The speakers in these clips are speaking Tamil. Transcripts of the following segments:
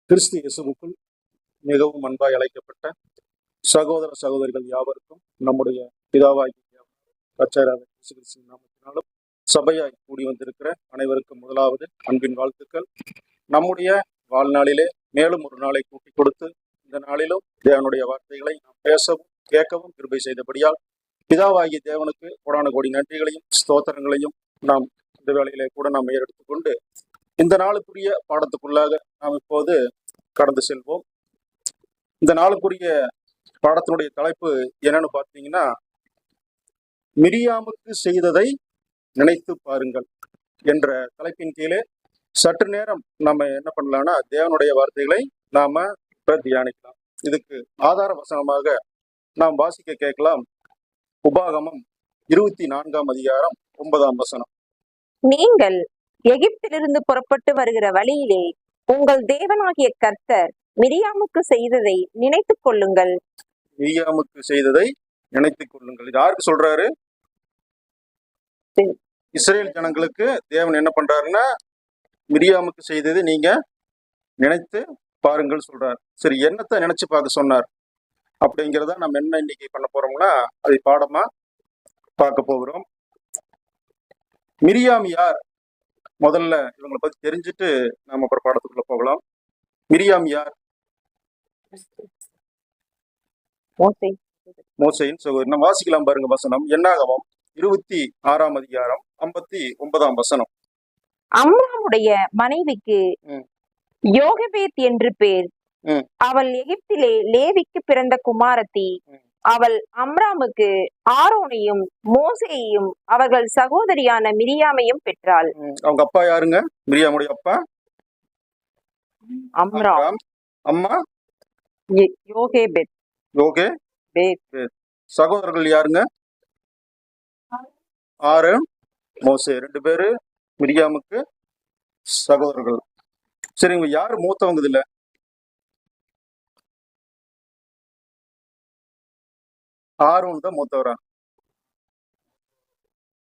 கிறிஸ்து இயேசுவுக்குள் மிகவும் அன்பாய் அழைக்கப்பட்ட சகோதர சகோதரிகள் யாவருக்கும் நம்முடைய பிதாவாகிய கர்த்தராகிய இயேசு கிறிஸ்துவின் நாமத்தினாலும் சபையாய் கூடி வந்திருக்கிற அனைவருக்கும் முதலாவது அன்பின் வாழ்த்துக்கள். நம்முடைய வாழ்நாளிலே மேலும் ஒரு நாளை கூட்டி கொடுத்து இந்த நாளிலும் தேவனுடைய வார்த்தைகளை நாம் பேசவும் கேட்கவும் கிருபை செய்தபடியால் பிதாவாகிய தேவனுக்கு கோடான கோடி நன்றிகளையும் ஸ்தோத்திரங்களையும் நாம் இந்த வேளையிலே கூட நாம் ஏறெடுத்துக் கொண்டு இந்த நாளுக்குரிய பாடத்துக்குள்ளாக நாம் இப்போது கடந்து செல்வோம். இந்த நாளுக்குரிய பாடத்தினுடைய தலைப்பு என்னன்னு பார்த்தீங்கன்னா, மிரியாமுக்கு செய்ததை நினைத்து பாருங்கள் என்ற தலைப்பின் கீழே சற்று நேரம் நம்ம என்ன பண்ணலாம்னா தேவனுடைய வார்த்தைகளை நாம இப்ப தியானிக்கலாம். இதுக்கு ஆதார வசனமாக நாம் வாசிக்க கேட்கலாம். உபாகமம் 24ஆம் அதிகாரம் 9ஆம் வசனம். நீங்கள் எகிப்திலிருந்து புறப்பட்டு வருகிற வழியிலே உங்கள் தேவனாகிய கர்த்தர் மிரியாமுக்கு செய்ததை நினைத்துக் கொள்ளுங்கள். மிரியாமுக்கு செய்ததை நினைத்துக் கொள்ளுங்கள். இது யாருக்கு சொல்றாரு? இஸ்ரேல் ஜனங்களுக்கு தேவன் என்ன பண்றாருன்னா மிரியாமுக்கு செய்ததை நீங்க நினைத்து பாருங்கள் சொல்றாரு. சரி, என்னத்தை நினைச்சு பார்க்க சொன்னார் அப்படிங்கிறத நம்ம என்ன இன்னைக்கு பண்ண போறோம்னா அதை பாடமா பார்க்க போகிறோம். மிரியாம் யார்? முதல்ல இவங்களை பத்தி தெரிஞ்சுட்டு நாம அப்புறம் பாடத்துக்குள்ள போகலாம். மிரியாம் யார்? மோசேயின் சகோதரி. நம்ம வாசிக்கலாம் பாருங்க வசனம். என்னாகமம் 26ஆம் அதிகாரம் 59ஆம் வசனம். அம்ராமுடைய மனைவிக்கு யோகபேத் என்று பேர். அவள் எகிப்திலே லேவிக்கு பிறந்த குமாரத்தி. அவள் அம்ராமுக்கு ஆரோனையும் மோசேயையும் அவர்கள் சகோதரியான மிரியாமையும் பெற்றாள். அவங்க அப்பா யாருங்க? மிரியாமுடைய அப்பா அம்ராம். அம்மா யோகேபேத். சகோதரர்கள் யாருங்க? ஆரோன், மோசே. 2 பேரு மிரியாமுக்கு சகோதரர்கள். சரிங்க, யாரு மூத்தவங்க இதுல? ஆரோன் தான் மூத்தவரா?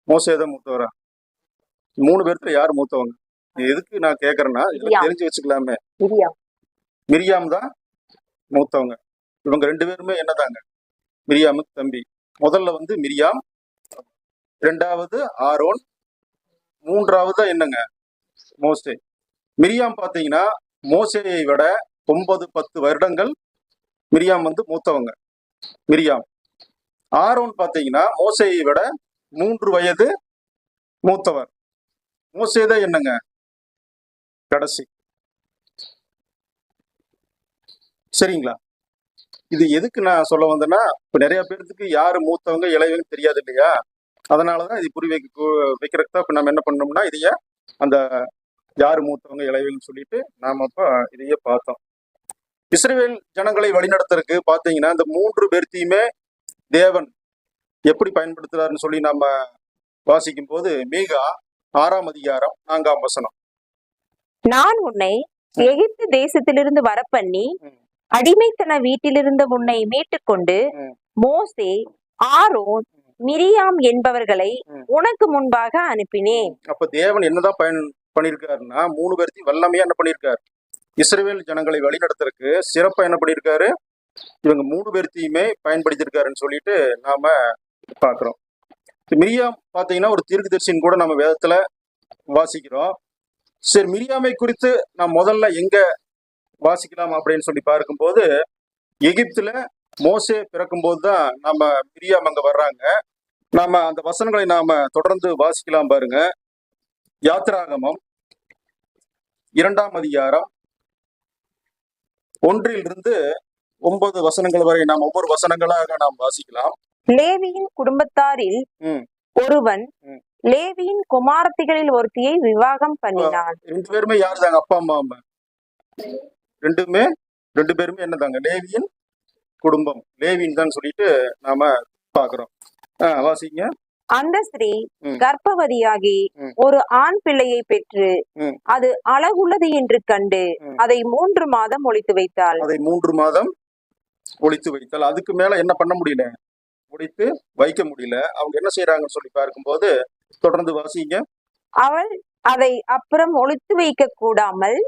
மோசே தான் மூத்தவரா? 3 பேர்த்துல யாரு மூத்தவங்க? எதுக்கு நான் கேக்குறேன்னா தெரிஞ்சு வச்சுக்கலாமே. மிரியாம் தான் மூத்தவங்க. இவங்க 2 பேருமே என்னதாங்க? மிரியாமுக்கு தம்பி. முதல்ல மிரியாம், 2வது ஆரோன், 3வது என்னங்க? மோசே. மிரியாம் பாத்தீங்கன்னா மோசேயை விட 9-10 வருடங்கள் மிரியாம் மூத்தவங்க. மிரியாம். ஆரோன் பாத்தீங்கன்னா மோசேயை விட 3 வயது மூத்தவர். மோசேதான் என்னங்க கடைசி. சரிங்களா? இது எதுக்கு நான் சொல்ல வந்தேன்னா, இப்ப நிறைய பேருக்கு யாரு மூத்தவங்க இளையவங்க தெரியாது இல்லையா? அதனாலதான் இது புரி வைக்கிறதுக்கு தான் இப்ப நம்ம என்ன பண்ணோம்னா இதைய அந்த யாரு மூத்தவங்க இளையவங்கன்னு சொல்லிட்டு நாம அப்ப இதையே பார்த்தோம். இஸ்ரவேல் ஜனங்களை வழிநடத்துறதுக்கு பாத்தீங்கன்னா இந்த 3 பேர்த்தையுமே தேவன் எப்படி பயன்படுத்துறாருன்னு சொல்லி நம்ம வாசிக்கும் போது மீகா 6ஆம் அதிகாரம் 4ஆம் வசனம். நான் உன்னை எகிப்து தேசத்திலிருந்து வரப்பண்ணி அடிமைத்தன வீட்டிலிருந்து உன்னை மீட்டுக் கொண்டு மோசே, ஆரோன், மிரியாம் என்பவர்களை உனக்கு முன்பாக அனுப்பினேன். அப்ப தேவன் என்னதான் பண்ணிருக்காருன்னா 3 பேர்த்தையும் வல்லமையா என்ன பண்ணிருக்காரு? இஸ்ரவேல் ஜனங்களை வழிநடத்துறதுக்கு சிறப்பா என்ன பண்ணிருக்காரு? இவங்க 3 பேர்த்தையுமே பயன்படுத்திருக்காருன்னு சொல்லிட்டு நாம பாக்குறோம். மிரியாம் பாத்தீங்கன்னா ஒரு தீர்க்கதரிசின்னு கூட நம்ம வேதத்துல வாசிக்கிறோம். சரி, மிரியாமை குறித்து நாம் முதல்ல எங்க வாசிக்கலாம் அப்படின்னு சொல்லி பார்க்கும்போது எகிப்துல மோசே பிறக்கும் போதுதான் நம்ம மிரியாம் அங்க வர்றாங்க. நாம அந்த வசனங்களை நாம தொடர்ந்து வாசிக்கலாம் பாருங்க. யாத்திராகமம் 2ஆம் அதிகாரம் 1 to 9 வசனங்கள் வரை நாம் ஒவ்வொரு வசனங்களாக நாம் வாசிக்கலாம். லேவியின் குடும்பத்தாரில் ஒருவன் லேவியின் குமாரத்திகளில் ஒருத்தியை விவாகம் பண்ணினான். 2 பேருமே யாரு தாங்க? அப்பா அம்மா. 2 பேருமே என்னதாங்க? லேவியின் குடும்பம், லேவின் தான் சொல்லிட்டு நாம பாக்குறோம். வாசிங்க. அந்த ஸ்திரீ கர்ப்பவதியாகி ஒரு ஆண் பிள்ளையை பெற்று அது அழகுள்ளது என்று கண்டு அதை 3 மாதம் ஒளித்து வைத்தாள். அதுக்கு மேல என்ன பண்ண முடியல? ஒளித்து வைக்க முடியல. அவங்க என்ன செய்யறாங்கன்னு சொல்லி பார்க்கும்போது தொடர்ந்து வாசிங்க. அவள் அதை அப்புறம் ஒளித்து வைக்க கூடாமல்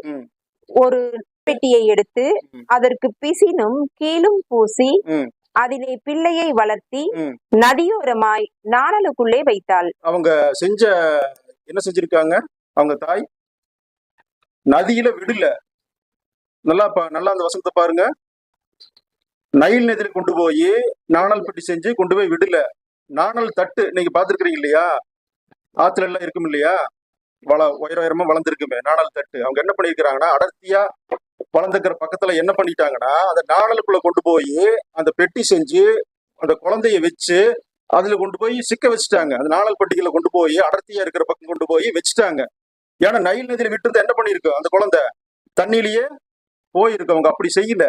ஒரு பெட்டியை எடுத்து ம். அதற்கு பிசினும் கீழும் பூசி ம். அதிலே பிள்ளையை வளர்த்தி ம். நதியோரமாய் நாணலுக்குள்ளே வைத்தாள். அவங்க என்ன செஞ்சிருக்காங்க? அவங்க தாய் நதியில விடல. நல்லா அந்த வசனத்தை பாருங்க. நைல் நதியில கொண்டு போய் நாணல் பெட்டி செஞ்சு கொண்டு போய் விடல. நாணல் தட்டு நீங்க பாத்துருக்கீங்க இல்லையா? ஆத்துல எல்லாம் இருக்கும் இல்லையா? உயரமா வளர்ந்துருக்குமே நாணல் தட்டு. அவங்க என்ன பண்ணிருக்கிறாங்கன்னா, அடர்த்தியா வளர்ந்துக்கிற பக்கத்துல என்ன பண்ணிட்டாங்கன்னா, அந்த நாணலுக்குள்ள கொண்டு போய் அந்த பெட்டி செஞ்சு அந்த குழந்தைய வச்சு அதுல கொண்டு போய் சிக்க வச்சுட்டாங்க. அந்த நாணல் பெட்டிகளை கொண்டு போய் அடர்த்தியா இருக்கிற பக்கம் கொண்டு போய் வச்சுட்டாங்க. ஏன்னா நைல் நதியில விட்டு என்ன பண்ணிருக்கு அந்த குழந்தை? தண்ணியிலேயே போயிருக்கு. அவங்க அப்படி செய்யல.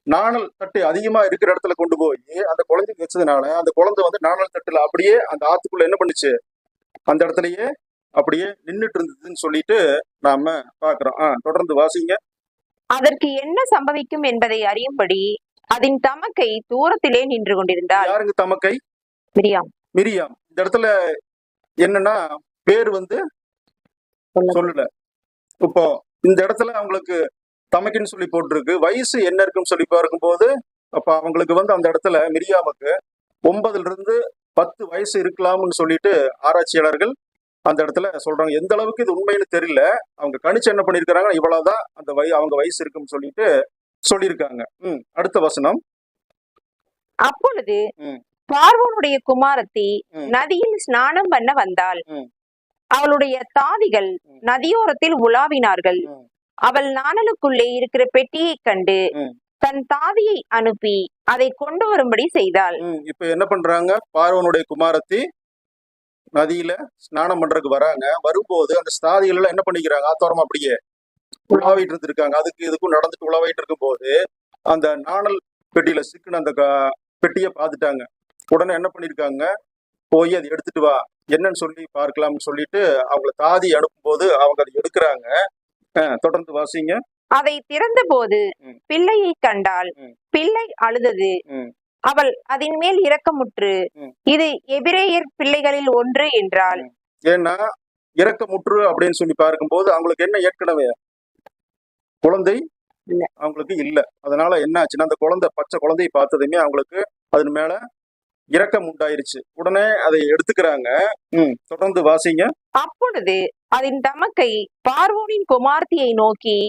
நாணல் தட்டு அதிகமா இருக்கிற இடத்துல கொண்டு போய் அந்த குழந்தைக்கு வச்சதுனால அந்த குழந்தை வந்து நாணல் தட்டுல அப்படியே அந்த ஆத்துக்குள்ள என்ன பண்ணுச்சு? அந்த இடத்துலயே அப்படியே நின்றுட்டு இருந்ததுன்னு சொல்லிட்டு நாம பாக்குறோம். தொடர்ந்து வாசிங்க. அதற்கு என்ன சம்பவிக்கும் என்பதை அறியும்படி அதன் தமக்கை தூரத்திலே நின்று கொண்டிருந்தாள். யாருங்க தமக்கை? மிரியாம். மிரியாம். இந்த இடத்துல என்னன்னா பேர் வந்து சொல்லல. இப்போ இந்த இடத்துல அவங்களுக்கு தமக்கைன்னு சொல்லி போட்டிருக்கு. வயசு என்ன இருக்குன்னு சொல்லி பார்க்கும்போது அப்ப அவங்களுக்கு வந்து அந்த இடத்துல மிரியாமுக்கு 9 இருந்து 10 வயசு இருக்கலாம்னு சொல்லிட்டு ஆராய்ச்சியாளர்கள் அந்த இடத்துல சொல்றாங்க. எந்த அளவுக்கு இது உண்மைன்னு தெரியல. அவங்க கணிச்சு என்ன பண்ணிருக்காங்க, இவ்வளவுதான் அந்த அவங்க வயசு இருக்குன்னு சொல்லிட்டு சொல்லியிருக்காங்க. அடுத்த வசனம். அப்பொழுது பார்வோனுடைய குமாரத்தி நதியில் ஸ்நானம் பண்ண வந்தாள். அவளுடைய தாதிகள் நதியோரத்தில் உலாவினார்கள். அவள் நாணலுக்குள்ளே இருக்கிற பெட்டியை கண்டு தன் தாதியை அனுப்பி அதை கொண்டு வரும்படி செய்தாள். இப்ப என்ன பண்றாங்க? பார்வோனுடைய குமாரத்தி நதியில ஸ்நானம் பண்றதுக்கு வராங்க. வரும்போது அந்த தாதிகள் எல்லாம் என்ன பண்ணிக்கிறாங்க? ஆத்தோரமா அப்படியே உலாவிட்டு இருந்திருக்காங்க. அதுக்கு இதுக்கும் நடந்துட்டு உலாவிட்டு இருக்கும் போது அந்த நாணல் பெட்டியில சிக்குன அந்த பெட்டியை பார்த்துட்டாங்க. உடனே என்ன பண்ணிருக்காங்க? போய் அதை எடுத்துட்டு வா, என்னன்னு சொல்லி பார்க்கலாம்னு சொல்லிட்டு அவங்கள தாதி அனுப்பும் போது அவங்க அதை எடுக்கிறாங்க. தொடர்ந்து வாசிங்க. அதை திறந்த போது பிள்ளையை கண்டாள். பிள்ளை அழுதது. அவள் அதன் மேல் இரக்கமுற்று இது எபிரேயர் பிள்ளைகளில் ஒன்று என்றாள். ஏன்னா இரக்கமுற்று அப்படின்னு சொல்லி பார்க்கும்போது அவங்களுக்கு என்ன ஏற்கனவே குழந்தை அவங்களுக்கு இல்ல. அதனால என்ன ஆச்சுன்னா அந்த குழந்தை பச்சை குழந்தையை பார்த்ததுமே அவங்களுக்கு அதன் மேல இரக்கம் உண்டாயிருச்சு. உடனே அதை எடுத்துக்கிறாங்க. தொடர்ந்து வாசிங்க. அப்பொழுது அதன் தமக்கை பார்வோனின் குமார்த்தியை நோக்கி,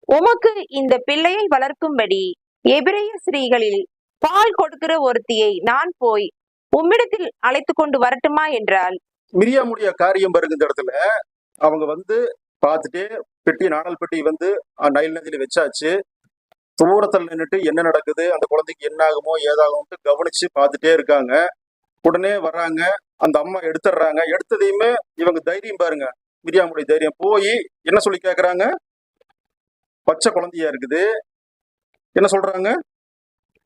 உமக்கு இந்த பிள்ளையை வளர்க்கும்படி எபிரேய ஸ்திரீகளில் பால் கொடுக்கிற ஒருத்தியை நான் போய் உம்மிடத்தில் அழைத்து கொண்டு வரட்டுமா என்றால். மிரியாமுடைய காரியம் பாருங்க. இந்த இடத்துல அவங்க வந்து பார்த்துட்டே பெட்டி நாணல் பெட்டி வந்து நைல் நதியில வச்சாச்சு. தூரத்தில் நின்றுட்டு என்ன நடக்குது, அந்த குழந்தைக்கு என்ன ஆகுமோ ஏதாகும்ட்டு கவனிச்சு பார்த்துட்டே இருக்காங்க. உடனே வர்றாங்க. அந்த அம்மா எடுத்துடுறாங்க. எடுத்ததையுமே இவங்க தைரியம் பாருங்க. மிரியாமுடைய தைரியம். போய் என்ன சொல்லி கேட்கறாங்க? பச்சை குழந்தையா இருக்குது. என்ன சொல்றாங்க?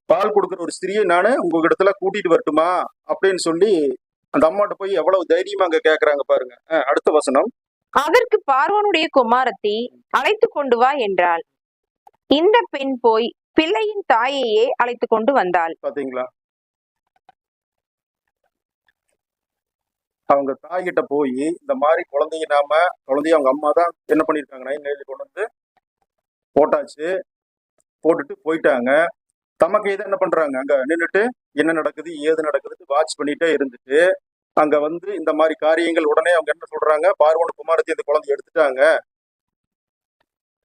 பால் கொடுக்குற ஒரு ஸ்திரியை நானு உங்க இடத்துல கூட்டிட்டு வரட்டுமா அப்படின்னு சொல்லி அந்த அம்மாட்ட போய் எவ்வளவு தைரியமா அங்க கேக்குறாங்க பாருங்க. அடுத்த வசனம். அதற்கு பார்வோனுடைய குமாரத்தி அழைத்து கொண்டு வா என்றாள். இந்த பெண் போய் பிள்ளையின் தாயையே அழைத்து கொண்டு வந்தாள். பாத்தீங்களா? அவங்க தாய்கிட்ட போய் இந்த மாதிரி குழந்தைய அவங்க அம்மா தான் என்ன பண்ணிருக்காங்க, நைல் கொண்டு வந்து போட்டாச்சு. போட்டுட்டு போயிட்டாங்க. தமக்கை தான் என்ன பண்றாங்க, அங்க நின்றுட்டு என்ன நடக்குது ஏது நடக்குதுன்னு வாட்ச் பண்ணிட்டே இருந்துட்டு அங்க வந்து இந்த மாதிரி காரியங்கள். உடனே அவங்க என்ன சொல்றாங்க? பார்வோன் குமாரத்தி அந்த குழந்தைய எடுத்துட்டாங்க.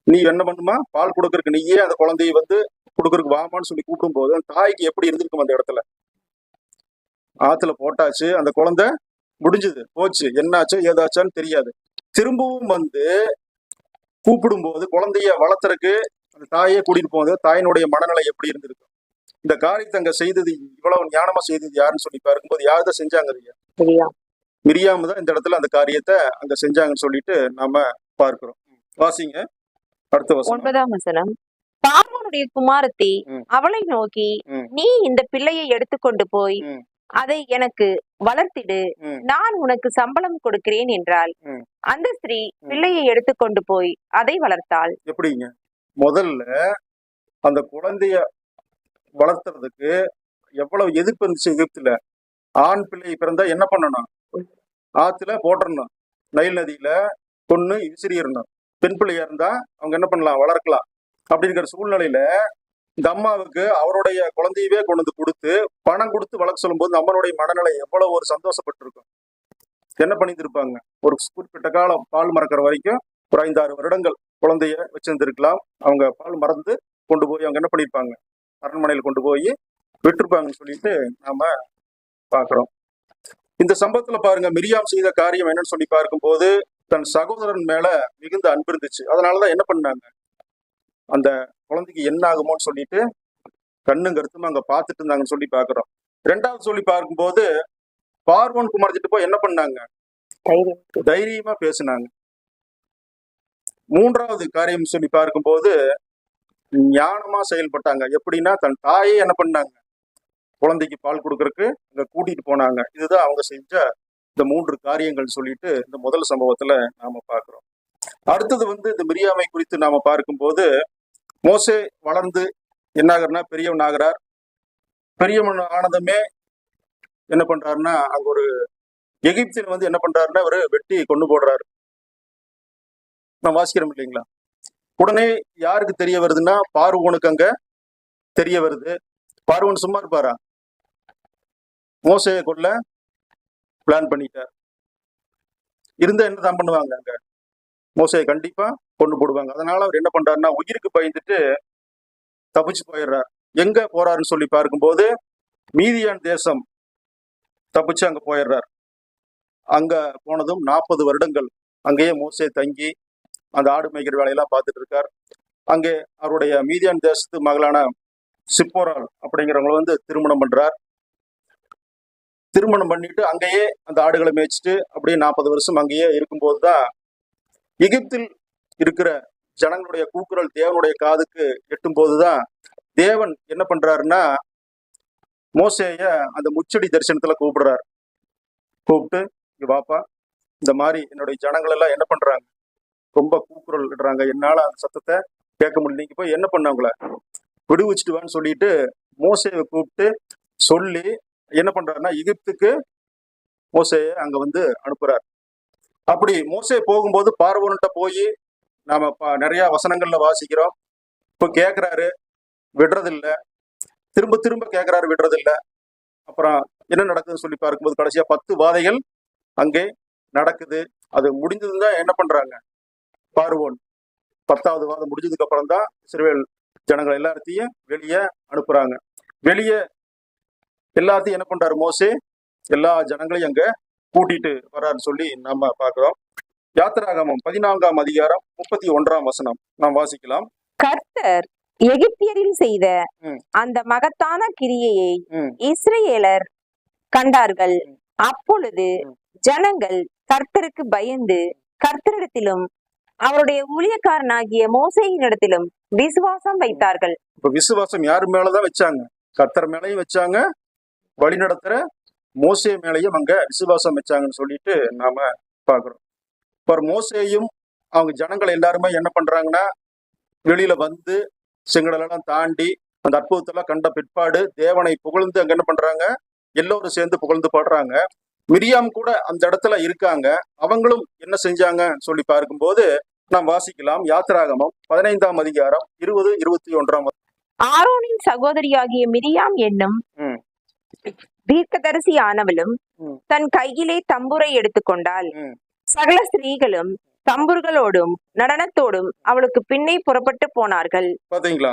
நீ என்ன பண்ணுமா, பால் கொடுக்கறதுக்கு நீயே அந்த குழந்தைய வந்து கொடுக்கறதுக்கு வாமான்னு சொல்லி கூப்பிடும் போது அந்த தாய்க்கு எப்படி இருந்திருக்கும்? அந்த இடத்துல ஆத்துல போட்டாச்சு. அந்த குழந்தை முடிஞ்சது, போச்சு. என்னாச்சோ ஏதாச்சான்னு தெரியாது. திரும்பவும் வந்து கூப்பிடும் போது குழந்தைய வளர்த்துறதுக்கு அந்த தாயே கூட்டிட்டு போகுது. தாயினுடைய மனநிலை எப்படி இருந்திருக்கும்? இந்த காரியத்தை அங்க செய்தது, இவ்வளவு ஞானமா செய்தது யாருன்னு சொல்லி பார்க்கும்போது யாருதான் செஞ்சாங்க? மிரியாம் தான் இந்த இடத்துல அந்த காரியத்தை அங்க செஞ்சாங்கன்னு சொல்லிட்டு நாம பார்க்கிறோம். வாசிங்க அடுத்த வசனம். 9ஆம் வசனம். பார்வோனுடைய குமாரத்தி அவளை நோக்கி, நீ இந்த பிள்ளையை எடுத்துக்கொண்டு போய் அதை எனக்கு வளர்த்திடு, நான் உனக்கு சம்பளம் கொடுக்கிறேன் என்றாள். அந்த ஸ்திரீ பிள்ளையை எடுத்துக்கொண்டு போய் அதை வளர்த்தாள். எப்படிங்க? முதல்ல அந்த குழந்தைய வளர்த்துறதுக்கு எவ்வளவு எதிர்ப்பு இருந்துச்சு எகிப்துல. ஆண் பிள்ளை பிறந்தா என்ன பண்ணணும்? ஆத்துல போட்டுறணும், நைல் நதியில கொன்னு விசிறிடணும். பெண் பிள்ளையா இருந்தா அவங்க என்ன பண்ணலாம்? வளர்க்கலாம். அப்படி இருக்கிற சூழ்நிலையில இந்த அம்மாவுக்கு அவருடைய குழந்தையவே கொண்டு வந்து கொடுத்து பணம் கொடுத்து வளர்க்க சொல்லும்போது இந்த அம்மனுடைய மனநிலை எவ்வளவு ஒரு சந்தோஷப்பட்டிருக்கும். என்ன பண்ணியிருப்பாங்க, ஒரு குறிப்பிட்ட காலம் பால் மறக்கிற வரைக்கும் ஒரு 5-6 வருடங்கள் குழந்தைய வச்சிருந்திருக்கலாம். அவங்க பால் மறந்து கொண்டு போய் அவங்க என்ன பண்ணியிருப்பாங்க, அரண்மனையில் கொண்டு போய் விட்டுருப்பாங்கன்னு சொல்லிட்டு நாம பாக்குறோம். இந்த சம்பவத்துல பாருங்க, மிரியாம் செய்த காரியம் என்னன்னு சொல்லி பார்க்கும்போது தன் சகோதரன் மேல மிகுந்த அன்பு இருந்துச்சு. அதனாலதான் என்ன பண்ணாங்க, அந்த குழந்தைக்கு என்ன ஆகுமோன்னு சொல்லிட்டு கண்ணும் கருத்துமா அங்க பார்த்துட்டு இருந்தாங்கன்னு சொல்லி பாக்குறோம். 2வது சொல்லி பார்க்கும்போது பார்வோன் குமாரத்திட்டு போய் என்ன பண்ணாங்க, தைரியமா பேசினாங்க. 3வது காரியம் சொல்லி பார்க்கும்போது ஞானமா செயல்பட்டாங்க. எப்படின்னா தன் தாயே என்ன பண்ணாங்க, குழந்தைக்கு பால் கொடுக்கறதுக்கு அங்க கூட்டிட்டு போனாங்க. இதுதான் அவங்க செஞ்ச இந்த 3 காரியங்கள் சொல்லிட்டு இந்த முதல் சம்பவத்துல நாம பார்க்கிறோம். அடுத்தது இந்த மிரியாமை குறித்து நாம பார்க்கும்போது மோசே வளர்ந்து என்ன ஆகுறா, பெரியவன் ஆகிறார். பெரியவன் ஆனதுமே என்ன பண்றாருன்னா, அங்க ஒரு எகிப்தியன் என்ன பண்றாருன்னா அவரு வெட்டி கொண்டு போடுறாரு. நான் வாசிக்கிறோம் இல்லைங்களா. உடனே யாருக்கு தெரிய வருதுன்னா பார்வோனுக்கு அங்க தெரிய வருது. பார்வோன் சும்மா இருப்பாரா, மோசையை கொல்ல பிளான் பண்ணிட்டார். இருந்தா என்னதான் பண்ணுவாங்க, அங்க மோசையை கண்டிப்பா கொண்டு போடுவாங்க. அதனால அவர் என்ன பண்றாருன்னா உயிருக்கு பயந்துட்டு தப்பிச்சு போயிடுறார். எங்க போறாருன்னு சொல்லி பார்க்கும்போது மீதியான் தேசம் தப்பிச்சு அங்க போயிடுறார். அங்க போனதும் 40 வருடங்கள் அங்கேயே மோசே தங்கி அந்த ஆடு மேய்க்கிற வேலையெல்லாம் பார்த்துட்டு இருக்கார். அங்கே அவருடைய மீதியான் தேசத்து மகளான சிப்போரால் அப்படிங்கிறவங்களை திருமணம் பண்றார். திருமணம் பண்ணிட்டு அங்கேயே அந்த ஆடுகளை மேய்ச்சிட்டு அப்படியே 40 வருஷம் அங்கேயே இருக்கும்போது தான் எகிப்தில் இருக்கிற ஜனங்களுடைய கூக்குரல் தேவனுடைய காதுக்கு எட்டும் போதுதான் தேவன் என்ன பண்றாருன்னா மோசேய அந்த முச்சடி தரிசனத்துல கூப்பிடுறாரு. கூப்பிட்டு இங்க வாப்பா, இந்த மாதிரி என்னுடைய ஜனங்கள் எல்லாம் என்ன பண்றாங்க, ரொம்ப கூக்குரல் இடுறாங்க, என்னால அந்த சத்தத்தை கேட்க முடியல, நீங்க போய் என்ன பண்ணவங்கள விடுவிச்சுட்டு வான்னு சொல்லிட்டு மோசேயை கூப்பிட்டு சொல்லி என்ன பண்றாருன்னா எகிப்துக்கு மோசேயை அங்க அனுப்புறாரு. அப்படி மோசே போகும்போது பார்வோன்கிட்ட போய் நாம நிறைய வசனங்கள்ல வாசிக்கிறோம். இப்போ கேட்கிறாரு, விடுறதில்ல, திரும்ப திரும்ப கேட்கிறாரு, விடுறதில்ல. அப்புறம் என்ன நடக்குதுன்னு சொல்லி பார்க்கும்போது கடைசியா 10 வாதைகள் அங்கே நடக்குது. அது முடிஞ்சதுன்னு தான் என்ன பண்றாங்க, பார்வோன் 10வது வாதம் முடிஞ்சதுக்கு அப்புறம் தான் இஸ்ரவேல் ஜனங்கள் எல்லாத்தையும் வெளியே அனுப்புறாங்க. வெளியே எல்லாத்தையும் என்ன பண்றாரு மோசே, எல்லா ஜனங்களையும் அங்க கூட்டிட்டு வர்றாருன்னு சொல்லி நம்ம பார்க்கிறோம். யாத்திராகமம் 14ஆம் அதிகாரம் 31ஆம் வசனம் நாம் வாசிக்கலாம். கர்த்தர் எகிப்தியரில் செய்த அந்த மகத்தான கிரியையை இஸ்ரவேலர் கண்டார்கள். அப்பொழுது ஜனங்கள் கர்த்தருக்கு பயந்து கர்த்தரிடத்திலும் அவருடைய ஊழியக்காரனாகிய மோசேயினிடத்திலும் விசுவாசம் வைத்தார்கள். இப்ப விசுவாசம் யாரு மேலதான் வச்சாங்க, கர்த்தர் மேலையும் வச்சாங்க, வழி நடத்துற மோசே மேலையும் அங்க விசுவாசம் வச்சாங்கன்னு சொல்லிட்டு நாம பாக்குறோம். இப்ப மோசேயும் அவங்க ஜனங்கள் எல்லாருமே என்ன பண்றாங்கன்னா வெளியில செங்கடலெல்லாம் தாண்டி அந்த அற்புதத்தெல்லாம் கண்ட பிற்பாடு தேவனை புகழ்ந்து அங்க என்ன பண்றாங்க, எல்லோரும் சேர்ந்து புகழ்ந்து பாடுறாங்க. மிரியாம் கூட அந்த இடத்துல இருக்காங்க. அவங்களும் என்ன செஞ்சாங்க சொல்லி பார்க்கும்போது நாம் வாசிக்கலாம். யாத்திராகமம் 15ஆம் அதிகாரம் 20-21. ஆரோனின் சகோதரியாகிய மிரியாம் என்னும் தீர்க்கதரிசி ஆனவளும் தன் கையிலே தம்புரை எடுத்துக்கொண்டாள். சகல ஸ்திரீகளும் தம்புர்களோடும் நடனத்தோடும் அவளுக்கு பின்னே புறப்பட்டு போனார்கள். பாத்தீங்களா,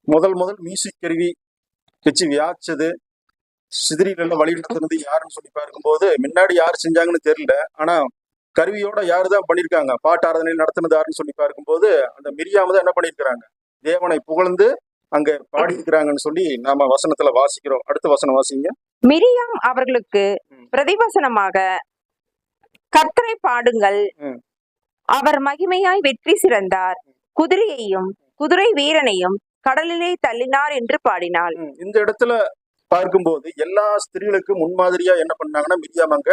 முதல் மியூசிக் கருவி வச்சு வியாச்சது சிதிரிகள் வழி நடத்துனது யாருன்னு சொல்லி பார்க்கும்போது முன்னாடி யாரு செஞ்சாங்கன்னு தெரியல. ஆனா கருவியோட யாருதான் பண்ணிருக்காங்க, பாட்டு ஆராதனை நடத்தினது யாருன்னு சொல்லி பார்க்கும்போது அந்த மிரியாம தான் என்ன பண்ணிருக்கிறாங்க, தேவனை புகழ்ந்து அங்க பாடி இருக்கிறாங்கன்னு சொல்லி நாம வசனத்துல வாசிக்கிறோம். அடுத்த வசனம் வாசிங்க. மிரியாம் அவர்களுக்கு பிரதிவசனமாக கர்த்தரை பாடுங்கள், அவர் மகிமையாய் வெற்றி சிறந்தார், குதிரையையும் குதிரை வீரனையும் கடலிலே தள்ளினார் என்று பாடினாள். இந்த இடத்துல பார்க்கும்போது எல்லா ஸ்திரீகளுக்கும் முன்மாதிரியா என்ன பண்ணாங்கன்னா மிரியாம் அங்க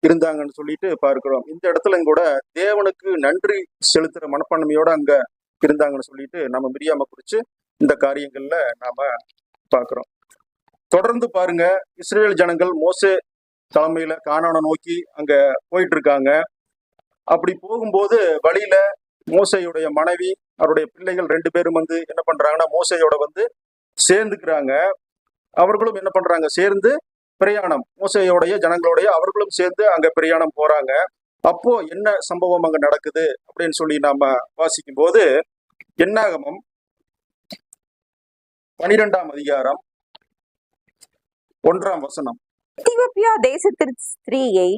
இருந்தாங்கன்னு சொல்லிட்டு பார்க்கிறோம். இந்த இடத்துல கூட தேவனுக்கு நன்றி செலுத்துற மனப்பான்மையோட அங்க இருந்தாங்கன்னு சொல்லிட்டு நம்ம மிரியாம குறிச்சு இந்த காரியங்கள்ல நாம பார்க்கிறோம். தொடர்ந்து பாருங்க, இஸ்ரேல் ஜனங்கள் மோசே தலைமையில கானானை நோக்கி அங்க போயிட்டு இருக்காங்க. அப்படி போகும்போது வழியில மோசையுடைய மனைவி அவருடைய பிள்ளைகள் 2 பேரும் வந்து என்ன பண்றாங்கன்னா மோசையோட வந்து சேர்ந்துக்கிறாங்க. அவர்களும் என்ன பண்றாங்க, சேர்ந்து பிரயாணம், மோசையோடைய ஜனங்களுடைய அவர்களும் சேர்ந்து அங்க பிரயாணம் போறாங்க. அப்போ என்ன சம்பவம் அங்க நடக்குது அப்படின்னு சொல்லி நாம வாசிக்கும் போது, என்னாகமம் 12ஆம் அதிகாரம் 1ஆம் வசனம். எத்தியோப்பியா தேசத்து ஸ்திரீயை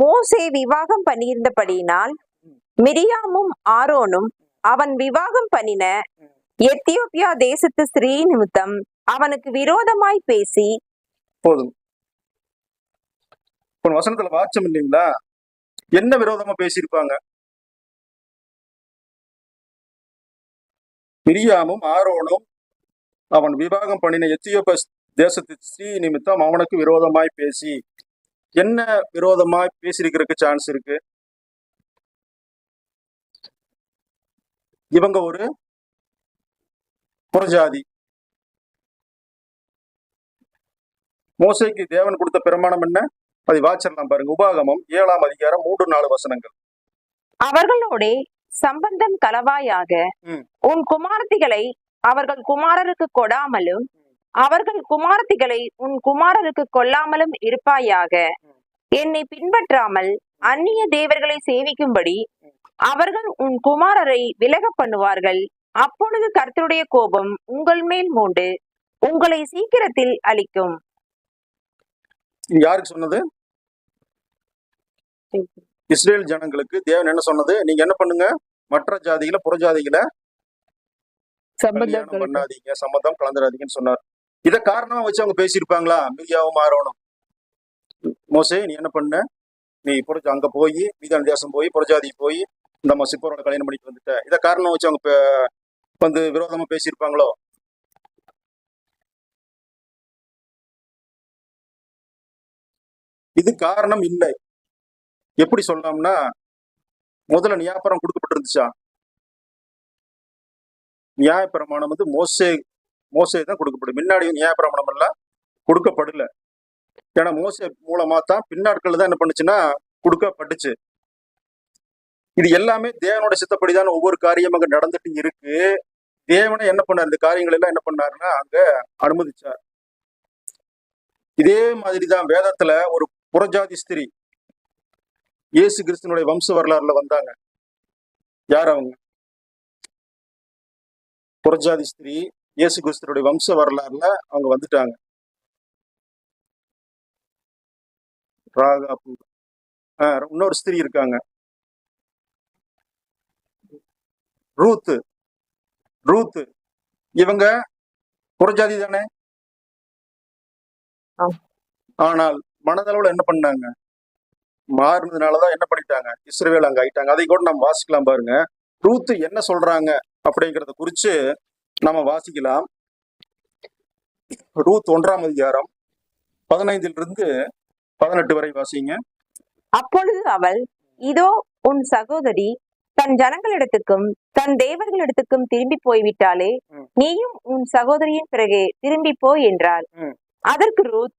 மோசே விவாகம் பண்ணியிருந்தபடியினால் மிரியாமும் ஆரோனும் அவன் விவாகம் பண்ணின எத்தியோப்பியா தேசத்து ஸ்திரீ நிமித்தம் அவனுக்கு விரோதமாய் பேசி. போதும். வசனத்துல வாச்சம் இல்லைங்களா, என்ன விரோதமா பேசியிருப்பாங்க? மிரியாமும் ஆரோனும் அவன் விவாகம் பண்ணின எத்தியோப்பியா தேசத்து ஸ்ரீ நிமித்தம் அவனுக்கு விரோதமாய் பேசி. என்ன விரோதமாய் பேசியிருக்கிறதுக்கு சான்ஸ் இருக்கு? இவங்க ஒரு புறஜாதி. மோசைக்கு தேவன் கொடுத்த பிரமாணம் என்ன? அதை வாச்சிடலாம் பாருங்க. உபாகமம் 7ஆம் அதிகாரம் 3-4 வசனங்கள். அவர்களோட சம்பந்தம் களவாயாக உன் குமாரத்திகளை அவர்கள் குமாரருக்கு கொடாமலும் அவர்கள் குமாரத்திகளை உன் குமாரருக்கு கொல்லாமலும் இருப்பாயாக. என்னை பின்பற்றாமல் அந்நிய தேவர்களை சேவிக்கும்படி அவர்கள் உன் குமாரரை விலக பண்ணுவார்கள். அப்பொழுது கர்த்தருடைய கோபம் உங்கள் மேல் மூண்டு உங்களை சீக்கிரத்தில் அழிக்கும். யாருக்கு சொன்னது? இஸ்ரேல் ஜனங்களுக்கு தேவன் என்ன சொன்னது? நீங்க என்ன பண்ணுங்க, மற்ற ஜாதிகளை புறஜாதிகளை கல்யாணம் பண்ணாதீங்க, சம்மதம் கலந்துடாதீங்கன்னு சொன்னார். இத காரணமா வச்சு அவங்க பேசியிருப்பாங்களா? மிரியாவும் ஆரோனும், மோசே நீ என்ன பண்ண, நீ அங்க போய் மீதான தேசம் போய் புறஜாதி போய் இந்த சிப்பரோட கல்யாணம் பண்ணிட்டு வந்துட்ட, இத காரணம் வச்சு அவங்க வந்து விரோதமா பேசியிருப்பாங்களோ? இது காரணம் இல்லை. எப்படி சொல்லலாம்னா, முதல்ல நியாயப்பிரமாணம் கொடுக்கப்பட்டிருந்துச்சா? நியாயப்பிரமாணம் வந்து மோசே தான் கொடுக்கப்படும். முன்னாடி நியாயப்பிரமாணம் எல்லாம் கொடுக்கப்படல. ஏன்னா மோசே மூலமா தான் பின்னாட்கள் தான் என்ன பண்ணுச்சுன்னா கொடுக்கப்பட்டுச்சு. இது எல்லாமே தேவனோட சித்தப்படிதான் ஒவ்வொரு காரியம் அங்க நடந்துட்டு இருக்கு. தேவனை என்ன பண்ணார், இந்த காரியங்கள் எல்லாம் என்ன பண்ணாருன்னா அங்க அனுமதிச்சார். இதே மாதிரிதான் வேதத்துல ஒரு புறஜாதி ஸ்திரீ இயேசு கிறிஸ்துனுடைய வம்ச வரலாறுல வந்தாங்க. யார் அவங்க? புறஜாதி ஸ்திரீ இயேசு கிறிஸ்துனுடைய வம்ச வரலாறுல அவங்க வந்துட்டாங்க. ராகாபு, இன்னொரு ஸ்திரீ இருக்காங்க, ரூத்து. இவங்க புறஜாதி தானே. ஆனால் மனதளவுல என்ன பண்ணாங்க, மாறினதுனாலதான் என்ன பண்ணிட்டாங்க, இஸ்ரவேல் அங்க ஆயிட்டாங்க. அதை கூட நம்ம வாசிக்கலாம் பாருங்க. ரூத்து என்ன சொல்றாங்க அப்படிங்கிறத குறிச்சு நம்ம வாசிக்கலாம். ரூத் 1ஆம் அதிகாரம் 15-18 வரை வாசிங்க. அப்பொழுது அவள், இதோ உன் சகோதரி தன் ஜனங்களிடத்துக்கும் தன் தேவர்களிடத்துக்கும் திரும்பி போய்விட்டாலே, நீயும் உன் சகோதரியின் பிறகு திரும்பி போய் என்றாள். அதற்கு ரூத்,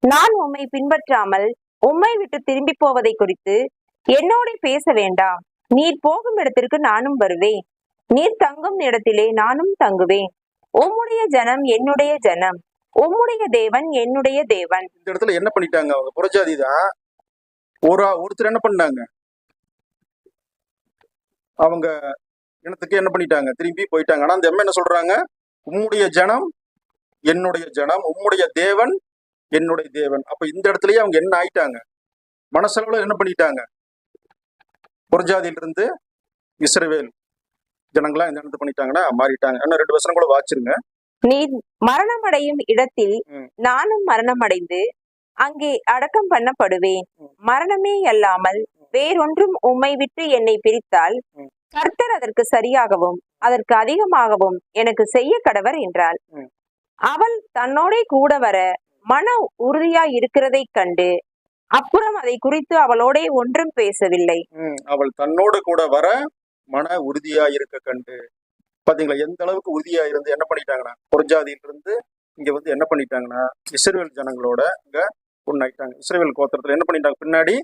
நான் உம்மை பின்பற்றாமல் உம்மை விட்டு திரும்பி போவதை குறித்து என்னோட பேச வேண்டாம். நீர் போகும் இடத்திற்கு நானும் வருவேன், நீர் தங்கும் இடத்திலே நானும் தங்குவேன். உம்முடைய ஜனம் என்னுடைய ஜனம், உம்முடைய தேவன் என்னுடைய தேவன். இந்த இடத்துல என்ன பண்ணிட்டாங்க, அவங்க புறஜாதி தான். ஒருத்தர் என்ன பண்ணாங்க, அவங்க இனத்துக்கு என்ன பண்ணிட்டாங்க, திரும்பி போயிட்டாங்க. ஆனா அந்த என்ன சொல்றாங்க, உம்முடைய ஜனம் என்னுடைய ஜனம், உம்முடைய தேவன் என்னுடைய தேவன். அப்ப இந்த இடத்துலயே அவங்க என்ன ஆயிட்டாங்க, மனசளவுல என்ன பண்ணிட்டாங்க, புறஜாதியிலிருந்து இஸ்ரவேல் ஜனங்களா இந்த இடத்துல பண்ணிட்டாங்கன்னா மாறிட்டாங்க. இன்னும் 2 வசனம் கூட வாச்சிருங்க. நீ மரணம் அடையும் இடத்தில் நானும் மரணம் அடைந்து அங்கே அடக்கம் பண்ணப்படுவேன். மரணமே அல்லாமல் வேறொன்றும் உம்மை விட்டு என்னை பிரித்தால் கர்த்தர் அதற்கு சரியாகவும் அதற்கு அதிகமாகவும் எனக்கு செய்ய கடவர் என்றாள். அவள் தன்னோட கூட வர மன உறுதியா இருக்கிறதை கண்டு அப்புறம் அதை குறித்து அவளோட ஒன்றும் பேசவில்லை. அவள் தன்னோடு கூட வர மன உறுதியா இருக்க கண்டு. பாத்தீங்களா எந்த அளவுக்கு உறுதியா இருந்து என்ன பண்ணிட்டாங்கன்னா, புறஜாதியிலிருந்து இங்க வந்து என்ன பண்ணிட்டாங்கன்னா இஸ்ரவேல் ஜனங்களோட இங்க ஒண்ணாயிட்டாங்க. இஸ்ரவேல் கோத்திரத்துல என்ன பண்ணிட்டாங்க, பின்னாடி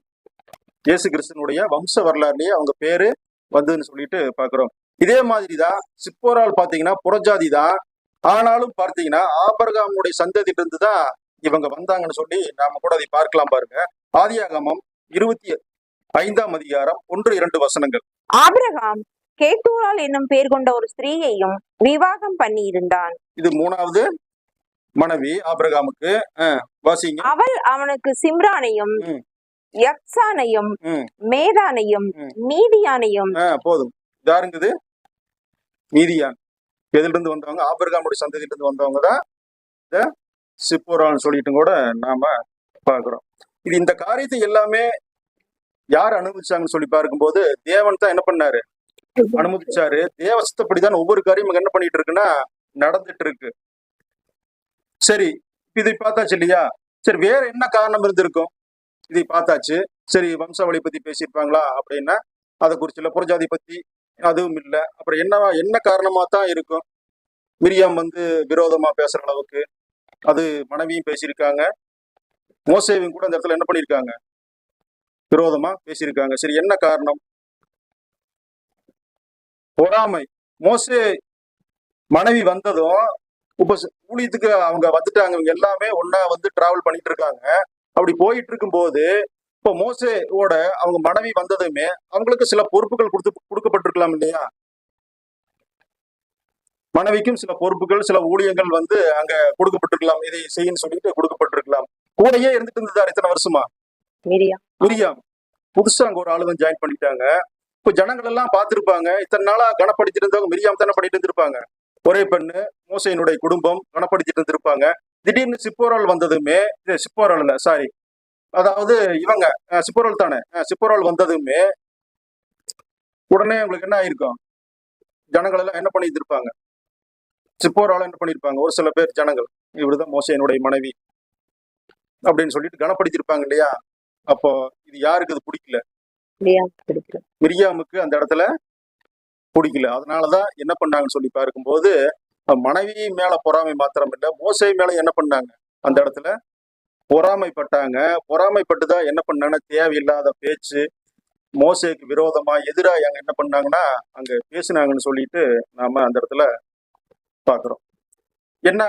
இயேசு கிறிஸ்துனுடைய வம்ச வரலாறுலயே அவங்க பேரு வந்ததுன்னு சொல்லிட்டு பாக்குறோம். இதே மாதிரிதான் சிப்போரால் பாத்தீங்கன்னா புறஜாதி தான். ஆனாலும் பார்த்தீங்கன்னா ஆபிரகாமுடைய சந்ததியில இருந்து தான் இவங்க வந்தாங்கன்னு சொல்லி நாம கூட அதை பார்க்கலாம் பாருங்க. ஆதியாகமம் 25ஆம் அதிகாரம் 1-2 வசனங்கள். ஆபிரகாம் கேத்தூரால் என்னும் பேர் கொண்ட ஒரு ஸ்திரீயையும் விவாகம் பண்ணி இருந்தான். இது 3வது மனைவி ஆபிரகாமுக்கு. வாசிங்க. அவள் அவனுக்கு சிம்ரானையும் ம், யக்சானையும் ம், மேதானையும் ம். மீதியானையும் போதும். யாருங்குது? மீதியான். எதுல இருந்து வந்தவங்க? ஆபிரகாமுடைய சந்ததியில இருந்து வந்தவங்க தான் இந்த சிப்போரான்னு சொல்லிட்டு கூட நாம பாக்குறோம். இது இந்த காரியத்தை எல்லாமே யார் அனுபவிச்சாங்கன்னு சொல்லி பார்க்கும்போது தேவன் தான் என்ன பண்ணாரு? அனுமதிச்சாரு. தேவ சித்தப்படிதான் ஒவ்வொரு காரியமும் என்ன பண்ணிட்டு இருக்குன்னா நடந்துட்டு இருக்கு. சரி, இதை பார்த்தாச்சு இல்லையா? சரி, வேற என்ன காரணம் இருந்திருக்கும்? இதை பார்த்தாச்சு. சரி, வம்சாவளி பத்தி பேசியிருப்பாங்களா அப்படின்னா அதை குறிச்சு இல்ல. புறஜாதி பத்தி அதுவும் இல்லை. அப்புறம் என்ன காரணமா தான் இருக்கும்? மிரியாம் விரோதமா பேசுற அளவுக்கு அது மனைவியும் பேசியிருக்காங்க. மோசேவும் கூட அந்த இடத்துல என்ன பண்ணியிருக்காங்க? விரோதமா பேசியிருக்காங்க. சரி, என்ன காரணம்? பொறாமை. மோசே மனைவி வந்ததும் ஊழியத்துக்கு அவங்க வந்துட்டாங்க. இவங்க எல்லாமே ஒன்னா டிராவல் பண்ணிட்டு இருக்காங்க. அப்படி போயிட்டு இருக்கும் போது இப்போ மோசேவோட அவங்க மனைவி வந்ததுமே அவங்களுக்கு சில பொறுப்புகள் கொடுக்கப்பட்டிருக்கலாம் இல்லையா? மனைவிக்கும் சில பொறுப்புகள், சில ஊழியங்கள் அங்க கொடுக்கப்பட்டிருக்கலாம். இதை செய்யன்னு சொல்லிட்டு கொடுக்கப்பட்டிருக்கலாம். கூடயே இருந்துட்டு இருந்ததாரு இத்தனை வருஷமா மிரியாம். புதுசா அங்க ஒரு ஆளு ஜாயின் பண்ணிட்டாங்க. இப்ப ஜனங்கள் எல்லாம் பார்த்திருப்பாங்க. இத்தனை நாளா கனப்படுத்திட்டு இருந்தவங்க மிரியாம் தானே பண்ணிட்டு இருந்திருப்பாங்க. ஒரே பெண்ணு, மோசையினுடைய குடும்பம் கனப்படுத்திட்டு இருந்திருப்பாங்க. திடீர்னு சிப்போரால் வந்ததுமே, சிப்போரால் இல்ல, சாரி, அதாவது இவங்க சிப்போரால் தானே, சிப்போரால் வந்ததுமே உடனே உங்களுக்கு என்ன ஆயிருக்கும்? ஜனங்கள் எல்லாம் என்ன பண்ணிட்டு இருப்பாங்க? சிப்போரால என்ன பண்ணிருப்பாங்க? ஒரு சில பேர் ஜனங்கள், இவருதான் மோசையினுடைய மனைவி அப்படின்னு சொல்லிட்டு கனப்படுத்திருப்பாங்க இல்லையா? அப்போ இது யாருக்கு அது பிடிக்கல? மிரியாமுக்கு அந்த இடத்துல பிடிக்கல. அதனாலதான் என்ன பண்ணாங்கன்னு சொல்லி பார்க்கும்போது மனைவி மேல பொறாமை மாத்திரம் இல்ல, மோசை மேல என்ன பண்ணாங்க? அந்த இடத்துல பொறாமைப்பட்டாங்க. பொறாமைப்பட்டுதான் என்ன பண்ணாங்கன்னா தேவையில்லாத பேச்சு, மோசைக்கு விரோதமா எதிராக அங்க என்ன பண்ணாங்கன்னா அங்க பேசினாங்கன்னு சொல்லிட்டு நாம அந்த இடத்துல பாக்குறோம். என்ன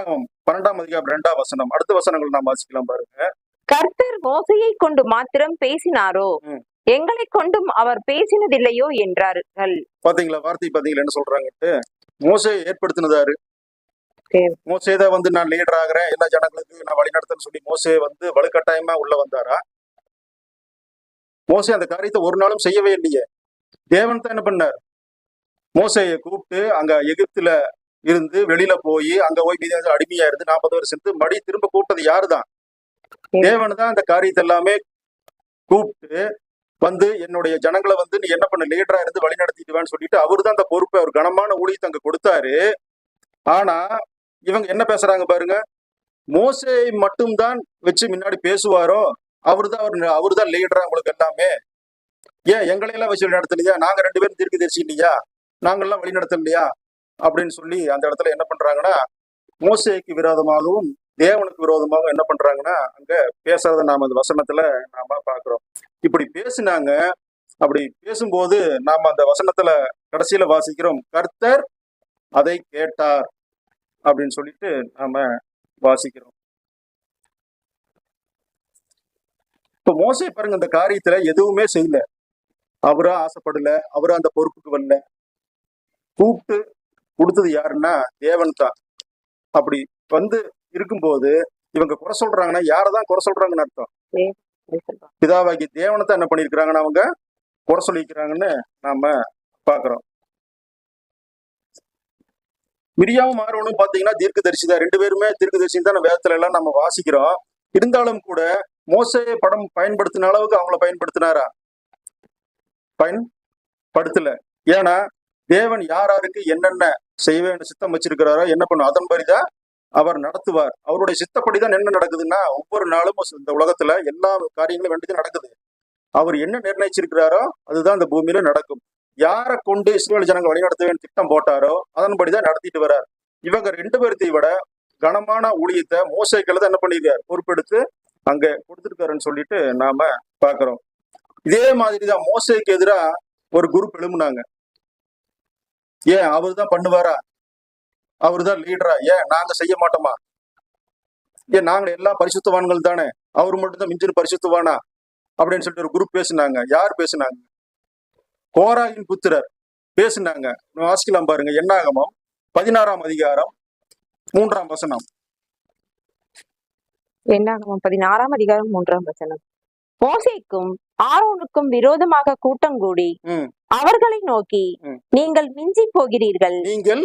12ஆம் அதிகாரம் 2ஆம் வசனம், அடுத்த வசனங்கள் நாம் வாசிக்கலாம் பாருங்க. கர்த்தர் மோசையை கொண்டு மாத்திரம் பேசினாரோ, எங்களை கொண்டும் அவர் பேசினதில்லையோ என்றார்கள். பாத்தீங்களா? வார்த்தை பாத்தீங்களா என்ன சொல்றாங்கட்டு? மோசையை ஏற்படுத்தினதாரு. மோசேதான் நான் லீடர் ஆகிறேன், எல்லா ஜனங்களுக்கு நான் வழிநடத்தன்னு சொல்லி மோசையை வலுக்கட்டாயமா உள்ள வந்தாரா? மோசே அந்த காரியத்தை ஒரு நாளும் செய்யவே இல்லையே. தேவன் தான் என்ன பண்ணார்? மோசையை கூப்பிட்டு அங்க எகிப்துல இருந்து வெளியில போய் அங்க போய் மீதி அடிமையா இருந்து 40 வருஷம் இருந்து மடி திரும்ப கூப்பிட்டது யாருதான்? தேவன் தான் அந்த காரியத்தை எல்லாமே கூப்பிட்டு என்னுடைய ஜனங்களை நீ என்ன பண்ண, லீடரா இருந்து வழி நடத்திடுவான்னு சொல்லிட்டு அவரு தான் அந்த பொறுப்பை, ஒரு கனமான ஊழியத்தை அங்க கொடுத்தாரு. ஆனா இவங்க என்ன பேசுறாங்க பாருங்க. மோசே மட்டும்தான் வச்சு முன்னாடி பேசுவாரோ, அவருதான் லீடரா உங்களுக்கு எல்லாமே. ஏன் எங்களையெல்லாம் வச்சு வழி நடத்தலையா? நாங்க 2 பேரும் தீர்க்கதரிசி இல்லையா? நாங்கெல்லாம் வழி நடத்தலையா? அப்படின்னு சொல்லி அந்த இடத்துல என்ன பண்றாங்கன்னா மோசேக்கு விரோதமாகவும் தேவனுக்கு விரோதமாகவும் என்ன பண்றாங்கன்னா அங்க பேசுறத நாம அந்த வசனத்துல நாம பாக்குறோம். இப்படி பேசினாங்க. அப்படி பேசும்போது நாம அந்த வசனத்துல கடைசியில வாசிக்கிறோம், கர்த்தர் அதை கேட்டார் அப்படின்னு சொல்லிட்டு நாம வாசிக்கிறோம். இப்ப மோசே பாருங்க, இந்த காரியத்துல எதுவுமே செய்யல. அவரா ஆசைப்படல, அவரா அந்த பொறுப்புக்கு வரல. கூப்பிட்டு கொடுத்தது யாருன்னா தேவன் தான். அப்படி இருக்கும்போது இவங்க குறை சொல்றாங்கன்னா யாரதான் குறை சொல்றாங்கன்னு அர்த்தம்? பிதாவாகி தேவனை தான் என்ன பண்ணிருக்கிறாங்கன்னா அவங்க குறை சொல்லிக்கிறாங்கன்னு நாம பாக்குறோம். மிரியாவும் ஆரோனும் பாத்தீங்கன்னா தீர்க்கதரிசி தான். 2 பேருமே தீர்க்கதரிசி தான் வேதத்துல எல்லாம் நம்ம வாசிக்கிறோம். இருந்தாலும் கூட மோசே படம் பயன்படுத்தின அளவுக்கு அவங்கள பயன்படுத்தினாரா? பயன்படுத்தல. ஏன்னா தேவன் யாருக்கு என்னென்ன செய்ய சித்தம் வச்சிருக்கிறாரோ என்ன பண்ணும் அதன்படிதான் அவர் நடத்துவார். அவருடைய சித்தப்படிதான் என்ன நடக்குதுன்னா ஒவ்வொரு நாளும் இந்த உலகத்துல எல்லா காரியங்களும் வேண்டியது நடக்குது. அவர் என்ன நிர்ணயிச்சிருக்கிறாரோ அதுதான் இந்த பூமியில நடக்கும். யாரை கொண்டு இஸ்ரவேல் ஜனங்கள் வழிநடத்த வேண்டிய திட்டம் போட்டாரோ அதன்படிதான் நடத்திட்டு வர்றார். இவங்க 2 பேர்த்தையும் விட கனமான ஊழியத்தை மோசேக்களை தான் என்ன பண்ணிருக்காரு, பொறுப்பெடுத்து அங்க கொடுத்துருக்காருன்னு சொல்லிட்டு நாம பாக்குறோம். இதே மாதிரிதான் மோசேக்கு எதிராக ஒரு குரூப் எழுப்புனாங்க. ஏன் அவரு தான் பண்ணுவாரா, அவரு தான் லீடரா, ஏன் நாங்க செய்ய மாட்டோமா, ஏன் நாங்க எல்லாம் பரிசுத்தவான்கள் தானே, அவரு மட்டும் தான் மிஞ்சின பரிசுத்தவானா அப்படின்னு சொல்லிட்டு ஒரு குரூப் பேசினாங்க. யார் பேசினாங்க? கோராகின் புத்திரர் பேசினாங்க. வாசிக்கலாம் பாருங்க, என்னாகமம் 16ஆம் அதிகாரம் 3ஆம் வசனம். என்னாகமம் 16ஆம் அதிகாரம் 3ஆம் வசனம். மோசேக்கும் ஆரோனுக்கும் விரோதமாக கூட்டம் கூடி அவர்களை நோக்கி, நீங்கள் மிஞ்சி போகிறீர்கள், நீங்கள்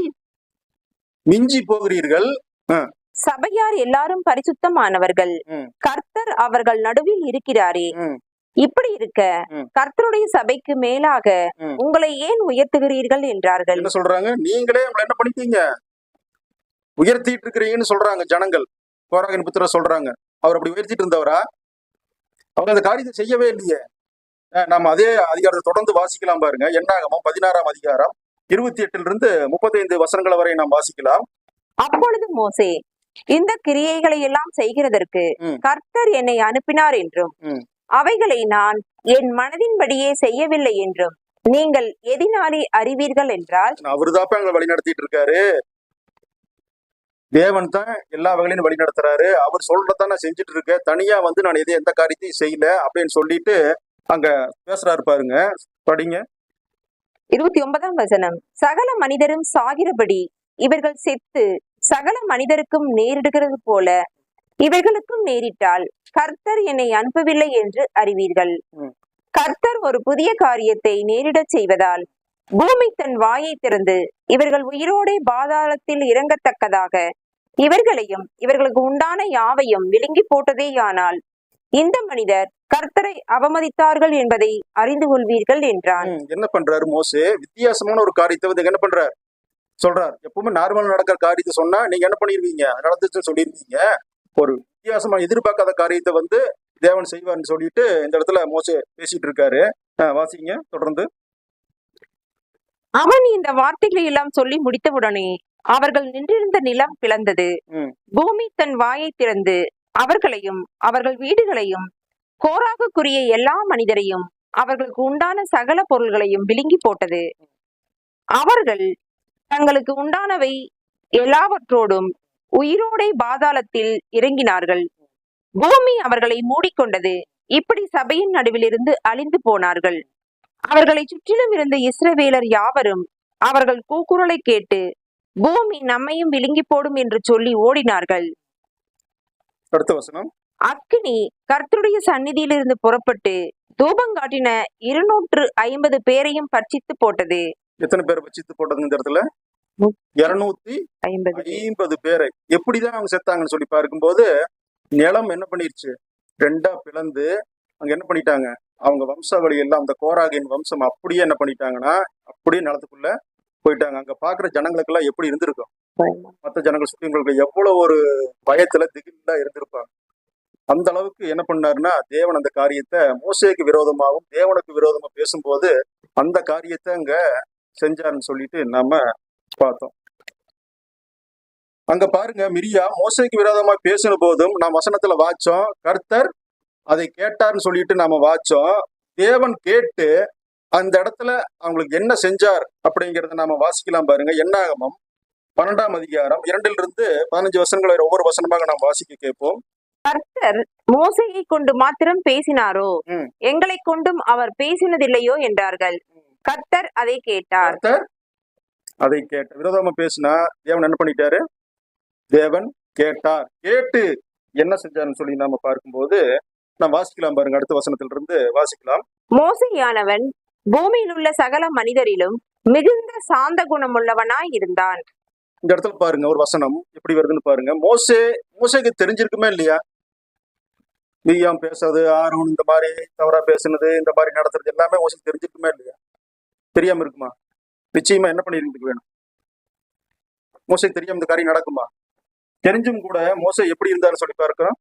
மிஞ்சி போகிறீர்கள், சபையார் எல்லாரும் பரிசுத்தமானவர்கள், கர்த்தர் அவர்கள் நடுவில் இருக்கிறாரே, இப்படி இருக்க கர்த்தருடைய சபைக்கு மேலாக உங்களை ஏன் உயர்த்துகிறீர்கள் என்றார்கள். என்ன சொல்றாங்க? நீங்களே உங்களை என்ன பண்ணிட்டீங்க, உயர்த்திட்டு இருக்கிறீங்கன்னு சொல்றாங்க ஜனங்கள். கோராகின் புத்திரர் சொல்றாங்க, அவர் அப்படி உயர்த்திட்டு இருந்தவரா? அவங்க அந்த காரியத்தை செய்யவே இல்லையே. நாம அதே அதிகாரத்தை தொடர்ந்து வாசிக்கலாம் பாருங்க. என்னாகமம் 16ஆம் அதிகாரம் 28 35 வசனங்கள் வரை நாம் வாசிக்கலாம். அப்பொழுது மோசே, இந்த கிரியைகளை எல்லாம் செய்கிறதற்கு கர்த்தர் என்னை அனுப்பினார் என்றும், அவைகளை நான் என் மனதின்படியே செய்யவில்லை என்றும் நீங்கள் எதினாலே அறிவீர்கள் என்றால். அவருதாப்ப எங்களை வழி நடத்திட்டு இருக்காரு. தேவன் தான் எல்லா வகையிலும் வழி நடத்துறாரு. அவர் சொல்றதான் நான் செஞ்சுட்டு இருக்கேன், தனியா வந்து நான் எந்த காரியத்தையும் செய்யல அப்படின்னு சொல்லிட்டு அங்க பேசுறாரு பாருங்க. படிங்க 29ஆம் வசனம். சகல மனிதரும் சாகிறபடி இவர்கள் செத்து சகல மனிதருக்கும் நேரிடுகிறது போல இவர்களுக்கும் நேரிட்டால் கர்த்தர் என்னை அனுப்பவில்லை என்று அறிவீர்கள். கர்த்தர் ஒரு புதிய காரியத்தை நேரிடச் செய்வதால் பூமி தன் வாயை திறந்து இவர்கள் உயிரோடே பாதாளத்தில் இறங்கத்தக்கதாக இவர்களையும் இவர்களுக்கு உண்டான யாவையும் விழுங்கி போட்டதேயானால் இந்த மனிதர் கர்த்தரை அவமதித்தார்கள் என்பதை அறிந்து கொள்வீர்கள் என்றான். என்ன பண்றாரு மோசே? வித்தியாசமான ஒரு காரியத்தை வந்து என்ன பண்றாரு சொல்றாரு. எப்பவுமே நார்மல் நடக்கிற காரியத்தை சொன்னா நீங்க என்ன பண்ணிருவீங்க, நடந்துச்சுன்னு சொல்லியிருக்கீங்க. ஒரு வித்தியாசமா எதிர்பார்க்காத காரியத்தை வந்து தேவன் செய்வார்னு சொல்லிட்டு இந்த இடத்துல மோசே பேசிட்டு இருக்காரு. வாசிங்க தொடர்ந்து. அவன் இந்த வார்த்தைகளை எல்லாம் சொல்லி முடித்தவுடனே அவர்கள் நின்றிருந்த நிலம் பிளந்தது, பூமி தன் வாயை திறந்து அவர்களையும் அவர்கள் வீடுகளையும் கோராகுக்குரிய எல்லா மனிதரையும் அவர்களுக்கு உண்டான சகல பொருள்களையும் விழுங்கி போட்டது. அவர்கள் தங்களுக்கு உண்டானவை எல்லாவற்றோடும் உயிரோடே பாதாளத்தில் இறங்கினார்கள். பூமி அவர்களை மூடிக்கொண்டது. இப்படி சபையின் நடுவில் இருந்து அழிந்து போனார்கள். அவர்களை சுற்றிலும் இருந்த இஸ்ரவேலர் யாவரும் அவர்கள் கூக்குரலை கேட்டு பூமி நம்மையும் விழுங்கி போடும் என்று சொல்லி ஓடினார்கள். அடுத்த வசனம். அக்கினி கர்த்தருடைய சந்நிதியிலிருந்து புறப்பட்டு தூபங்காட்டின 250 பேரையும் பட்சித்து போட்டது. எத்தனை பேரை பட்சித்து போட்டது இந்த இடத்துல? 250 பேரை. எப்படிதான் அவங்க செத்தாங்கன்னு சொல்லி பார்க்கும்போது நிலம் என்ன பண்ணிருச்சு, 2ஆ பிளந்து அங்க என்ன பண்ணிட்டாங்க, அவங்க வம்சாவளி எல்லாம் அந்த கோராகின் வம்சம் அப்படியே என்ன பண்ணிட்டாங்கன்னா அப்படியே நிலத்துக்குள்ள போயிட்டாங்க. அங்க பாக்குற ஜனங்களுக்கு எல்லாம் எப்படி இருந்திருக்கும், மற்ற ஜனங்கள் சுற்றிங்களுக்கு எவ்வளவு ஒரு பயத்துல திகிலா இருந்திருப்பாங்க. அந்த அளவுக்கு என்ன பண்ணாருன்னா தேவன் அந்த காரியத்தை மோசேக்கு விரோதமாகவும் தேவனுக்கு விரோதமா பேசும்போது அந்த காரியத்தை அங்க செஞ்சாருன்னு சொல்லிட்டு நாம பார்த்தோம். அங்க பாருங்க, மிரியா மோசேக்கு விரோதமா பேசின போதும் நாம் வசனத்துல வாச்சோம், கர்த்தர் அதை கேட்டார்னு சொல்லிட்டு நாம வாச்சோம். தேவன் கேட்டு அந்த இடத்துல அவங்களுக்கு என்ன செஞ்சார் அப்படிங்கிறத நாம வாசிக்கலாம் பாருங்க. என்னாகமம் 12ஆம் அதிகாரம் 2 15 வசனங்களை ஒவ்வொரு வசனமாக நாம் வாசிக்க கேட்போம். கர்த்தர் மோசேயை கொண்டு மாத்திரம் பேசினாரோ, எங்களை கொண்டும் அவர் பேசினதில்லையோ என்றார்கள். கர்த்தர் அதை கேட்டார். கர்த்தர் அதை கேட்ட விரோதமா பேசினா தேவன் என்ன பண்ணிட்டாரு, தேவன் கேட்டார். கேட்டு என்ன செஞ்சாருன்னு சொல்லி நாம பார்க்கும்போது நாம் வாசிக்கலாம் பாருங்க. அடுத்த வசனத்திலிருந்து வாசிக்கலாம். மோசேயானவன் பூமியில் உள்ள சகல மனிதரிலும் மிகுந்த சாந்த குணமுள்ளவனாய் இருந்தான். இந்த இடத்துல பாருங்க ஒரு வசனம் எப்படி வருதுன்னு பாருங்க. மோசேக்கு தெரிஞ்சிருக்குமே இல்லையா, மிரியாம் பேசுறது, ஆரோன் இந்த மாதிரி தவறா பேசுனது, இந்த மாதிரி நடத்துறது எல்லாமே மோசேக்கு தெரிஞ்சிருக்குமே இல்லையா? தெரியாம இருக்குமா? நிச்சயமா என்ன பண்ணிருக்கு வேணும், மோசேக்கு தெரியாம இந்த காரியம் நடக்குமா? தெரிஞ்சும் கூட மோசே எப்படி இருந்தாருன்னு சொல்லி பார்க்கிறோம்.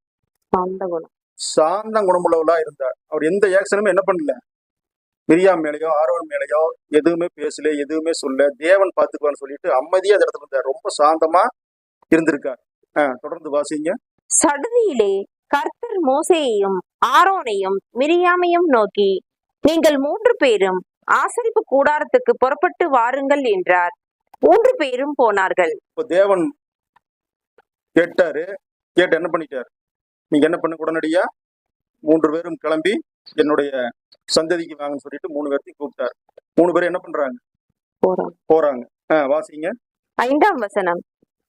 சாந்த குணமுள்ளவளா இருந்தார். அவர் எந்த ஆக்ஷனுமே என்ன பண்ணல, மிரியாம் மேலேயோ ஆரோன் மேலேயோ எதுவுமே பேசல, எதுவுமே சொல்ல, தேவன் பார்த்துக்குவான்னு சொல்லிட்டு அமைதியா அந்த இடத்துல இருந்தார். ரொம்ப சாந்தமா இருந்திருக்கார். தொடர்ந்து வாசிங்க. சடுதியிலே கர்த்தர் மோசேயையும் ஆரோனையும் மிரியாமையும் நோக்கி, நீங்கள் 3 பேரும் ஆசரிப்பு கூடாரத்துக்கு புறப்பட்டு வாருங்கள் என்றார். 3 பேரும் போனார்கள். இப்போ தேவன் கேட்டாரு, கேட்டு என்ன பண்ணிட்டாரு? நீங்க என்ன பண்ண? உடனடியா 3 பேரும் கிளம்பி என்னுடைய சந்ததிக்கு வாங்கன்னு சொல்லிட்டு 3 பேர்த்தையும் கூப்பிட்டாரு. 3 பேரும் என்ன பண்றாங்க? போறாங்க. வாசிங்க. 5ஆம் வசனம்.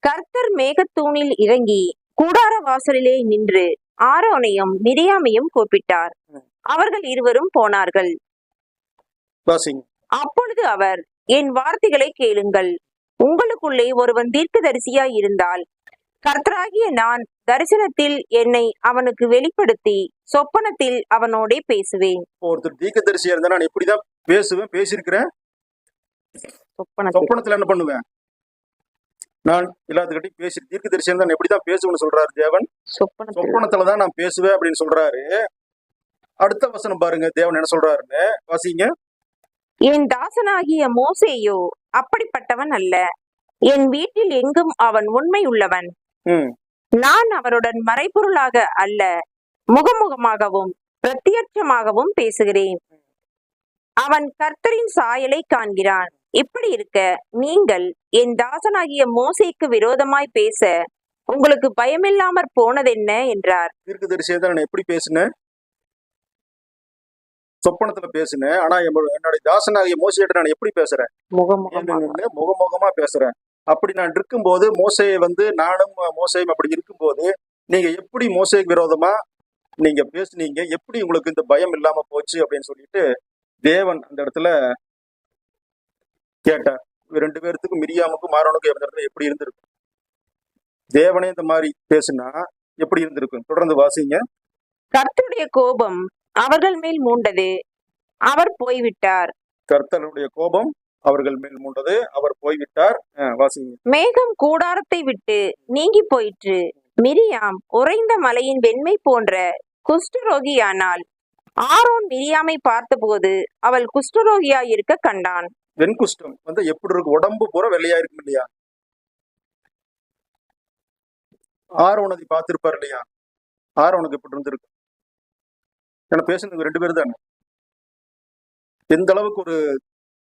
கர்த்தர் மேகத்தூணில் இறங்கி கூடார வாசலிலே நின்று ஆரோனையும் மிரியாமையும் கூப்பிட்டார். அவர்கள் இருவரும் போனார்கள். வாசிங்க. அப்பொழுது அவர், என் வார்த்தைகளை கேளுங்கள். உங்களுக்குள்ளே ஒருவன் தீர்க்கதரிசியாய் இருந்தால் கர்த்தராகிய நான் தரிசனத்தில் என்னை அவனுக்கு வெளிப்படுத்தி சொப்பனத்தில் அவனோடே பேசுவேன். ஒருத்தர் தீர்க்கதரிசியா இருந்தா நான் எப்படிதான் பேசுவேன், பேசியிருக்கிறேன். சொப்பனத்துல என்ன பண்ணுவேன்? நான் எல்லாத்துக்கிட்டையும் பேசி தீர்க்கதரிசியா இருந்தா எப்படிதான் பேசுவேன்னு சொல்றாரு தேவன். சொப்பனத்துலதான் நான் பேசுவேன் அப்படின்னு சொல்றாரு. அடுத்த வசனம் பாருங்க, தேவன் என்ன சொல்றாருன்னு வாசிங்க. என் தாசனாகிய மோசேயோ அப்படிப்பட்டவன் அல்ல. என் வீட்டில் எங்கும் அவன் உண்மை உள்ளவன். நான் அவருடன் மறைபொருளாக அல்ல, முகமுகமாகவும் பிரத்யட்சமாகவும் பேசுகிறேன். அவன் கர்த்தரின் சாயலை காண்கிறான். இப்படி இருக்க நீங்கள் என் தாசனாகிய மோசேக்கு விரோதமாய் பேச உங்களுக்கு பயமில்லாமற் போனதென்ன என்றார். தீர்க்கதரிசியா தான் நான் எப்படி பேசினேன்? சொப்பனத்துல பேசினேன். ஆனா என்னுடைய தாசனாகிய மோசையிட்ட நான் எப்படி பேசுறேன்? முகமுகமா பேசுறேன். அப்படி நான் இருக்கும்போது மோசையை நானும் மோசையும் அப்படி இருக்கும்போது நீங்க எப்படி மோசைக்கு விரோதமா நீங்க பேசுனீங்க? எப்படி உங்களுக்கு இந்த பயம் இல்லாம போச்சு அப்படின்னு சொல்லிட்டு தேவன் அந்த இடத்துல கேட்டார். 2 பேர்த்துக்கும், மிரியாமுக்கும் ஆரோனுக்கும் அந்த இடத்துல எப்படி இருந்திருக்கும்? தேவனே இந்த மாதிரி பேசுனா எப்படி இருந்திருக்கும்? தொடர்ந்து வாசிங்க. கர்த்தருடைய கோபம் அவர்கள் மேல் மூண்டது, அவர் போய்விட்டார். கர்த்தருடைய கோபம் அவர்கள் மேல் மூண்டது, அவர் போய்விட்டார். வாசிங்க. மேகம் கூடாரத்தை விட்டு நீங்கி போயிற்று. மிரியாம் உறைந்த மலையின் வெண்மை போன்ற குஷ்டரோகியானாள். ஆரோன் மிரியாமை பார்த்தபோது அவள் குஷ்டரோகியா இருக்க கண்டான். வெண்குஷ்டம் எப்படி இருக்கு? உடம்பு பூரா வெள்ளையா இருக்கும் இல்லையா? ஆரோன் அதை பார்த்திருப்பார் இல்லையா? ஆரோனுக்கு எப்படி இருந்திருக்கு? ஏன்னா பேசுனது 2 பேர் தானே. எந்த அளவுக்கு ஒரு